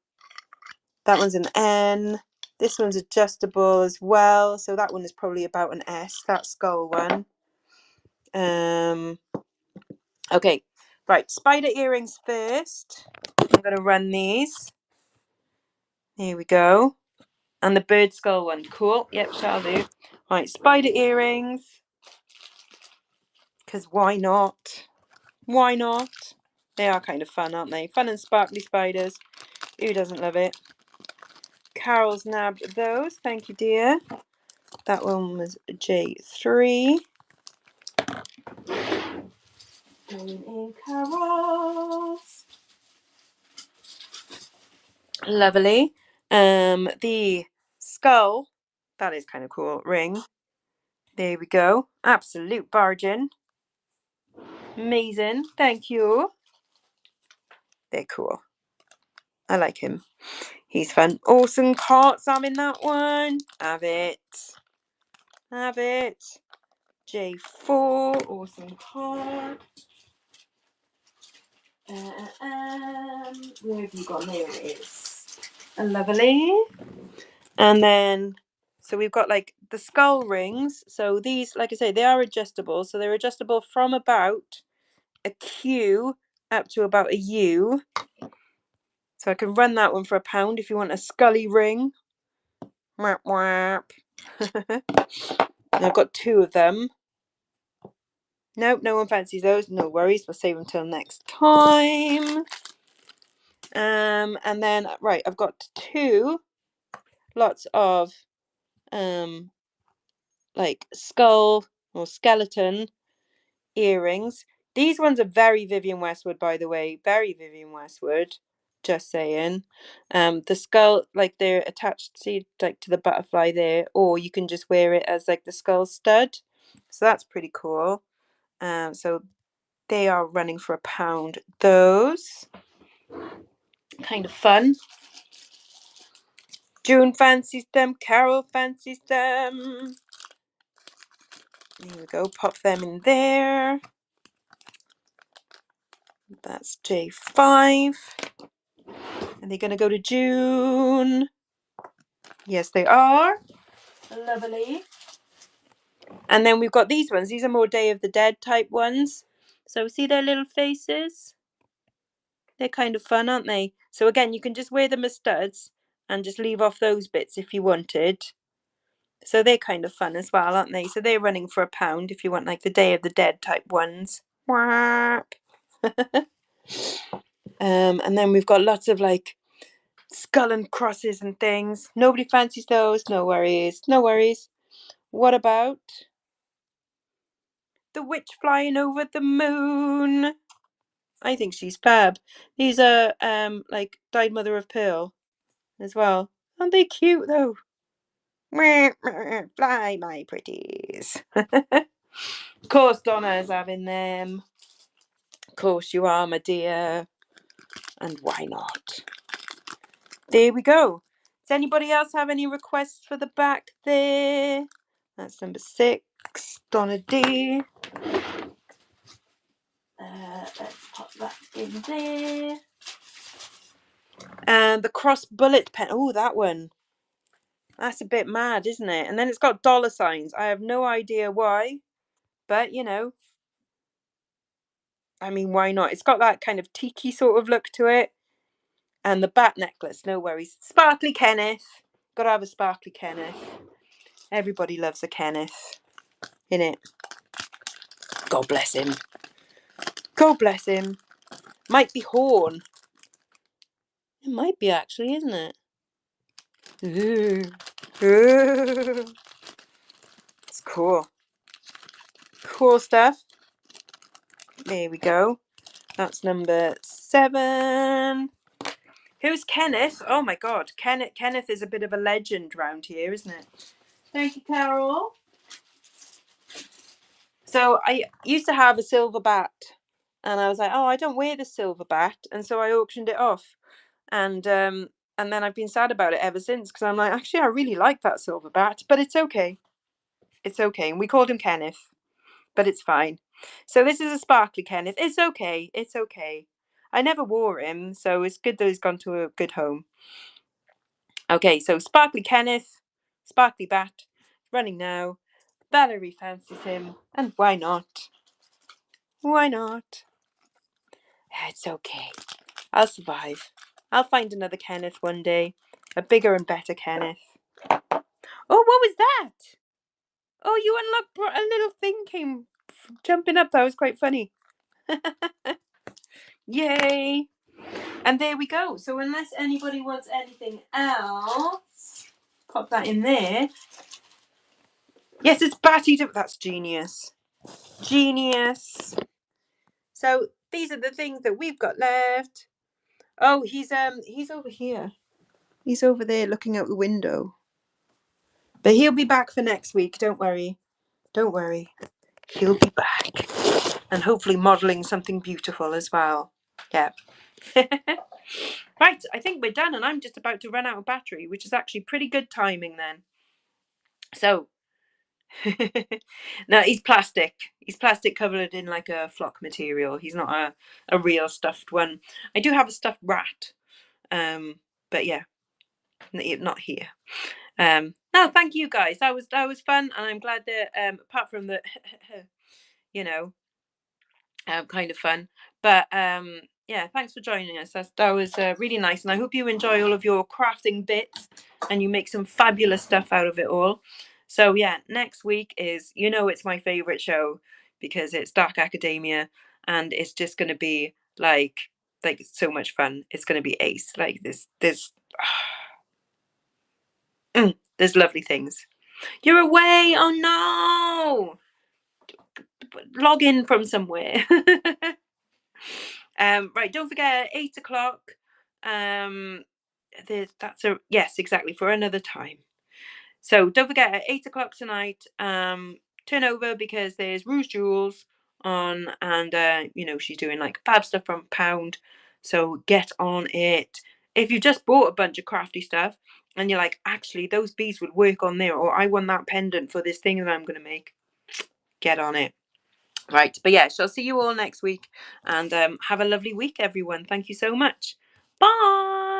A: one's an N. This one's adjustable as well. So that one is probably about an S, that skull one. Okay, right, spider earrings first. I'm going to run these. Here we go. And the bird skull one. Cool. Yep, shall do. Right, spider earrings. Because why not? Why not? They are kind of fun, aren't they? Fun and sparkly spiders. Who doesn't love it? Carol's nabbed those. Thank you, dear. That one was J3. Going in Carol's. Lovely. The skull. That is kind of cool. Ring. There we go. Absolute bargain. Amazing. Thank you. They're cool. I like him. He's fun. Awesome carts. I'm in that one. Have it. Have it. J4. Awesome cart. Where have you gone? There it is. Lovely. And then, so we've got like the skull rings. So these, like I say, they are adjustable. So they're adjustable from about a Q up to about a U. So I can run that one for £1 if you want a scully ring. Whap, whap. I've got 2 of them. Nope, no one fancies those. No worries. We'll save them till next time. And then, right, I've got 2 lots of like skull or skeleton earrings. These ones are very Vivienne Westwood, by the way. Very Vivienne Westwood. Just saying. The skull, like they're attached, see, like to the butterfly there, or you can just wear it as like the skull stud. So that's pretty cool. So they are running for £1. Those kind of fun. June fancies them. Carol fancies them. There we go. Pop them in there. That's J5. Are they going to go to June? Yes, they are. Lovely. And then we've got these ones. These are more Day of the Dead type ones. So see their little faces? They're kind of fun, aren't they? So again, you can just wear them as studs and just leave off those bits if you wanted. So they're kind of fun as well, aren't they? So they're running for £1 if you want like the Day of the Dead type ones. And then we've got lots of like skull and crosses and things. Nobody fancies those. No worries. No worries. What about the witch flying over the moon? I think she's fab. These are like dyed mother of pearl as well. Aren't they cute though? Fly, my pretties. Of course Donna's having them. Of course you are, my dear. And why not? There we go. Does anybody else have any requests for the back there? That's number 6. Donna D. Let's pop that in there. And the cross bullet pen. Oh, that one. That's a bit mad, isn't it? And then it's got dollar signs. I have no idea why. But, you know. I mean, why not? It's got that kind of tiki sort of look to it. And the bat necklace. No worries. Sparkly Kenneth. Gotta have a sparkly Kenneth. Everybody loves a Kenneth. in it. God bless him. God bless him. Might be horn. It might be actually, isn't it? Ooh. Ooh. It's cool. Cool stuff. There we go. That's number 7. Who's Kenneth? Oh my God. Kenneth is a bit of a legend round here, isn't it? Thank you, Carol. So I used to have a silver bat, and I was like, oh, I don't wear the silver bat, and so I auctioned it off, and then I've been sad about it ever since, because I'm like, actually, I really like that silver bat, but it's okay. It's okay. And we called him Kenneth, but it's fine. So this is a sparkly Kenneth. It's okay. It's okay. I never wore him, so it's good that he's gone to a good home. Okay, so sparkly Kenneth, sparkly bat, running now. Valerie fancies him, and why not? Why not? It's okay. I'll survive. I'll find another Kenneth one day. A bigger and better Kenneth. Oh, what was that? Oh, you unlocked a little thing came jumping up. That was quite funny. Yay. And there we go. So unless anybody wants anything else, pop that in there. Yes, it's Batty. That's genius. Genius. So these are the things that we've got left. Oh, he's over here. He's over there looking out the window. But he'll be back for next week. Don't worry. Don't worry. He'll be back. And hopefully modelling something beautiful as well. Yeah. Right, I think we're done, and I'm just about to run out of battery, which is actually pretty good timing then. So, no, he's plastic. He's plastic covered in like a flock material. He's not a real stuffed one. I do have a stuffed rat, but yeah, not here. No, thank you guys. That was fun, and I'm glad that apart from the, you know, kind of fun, but yeah, thanks for joining us. That was really nice, and I hope you enjoy all of your crafting bits, and you make some fabulous stuff out of it all. So yeah, next week is, it's my favorite show because it's Dark Academia, and it's just going to be like so much fun. It's going to be ace. Like there's there's lovely things. You're away. Oh no. Log in from somewhere. Right, don't forget 8 o'clock. Yes, exactly, for another time. So don't forget at 8 o'clock tonight. Turn over because there's Rouge Jules on, and she's doing like fab stuff from Pound. So get on it. If you just bought a bunch of crafty stuff and you're like, actually, those beads would work on there, or I want that pendant for this thing that I'm going to make, get on it. Right, but yeah, so I'll see you all next week, and have a lovely week, everyone. Thank you so much. Bye.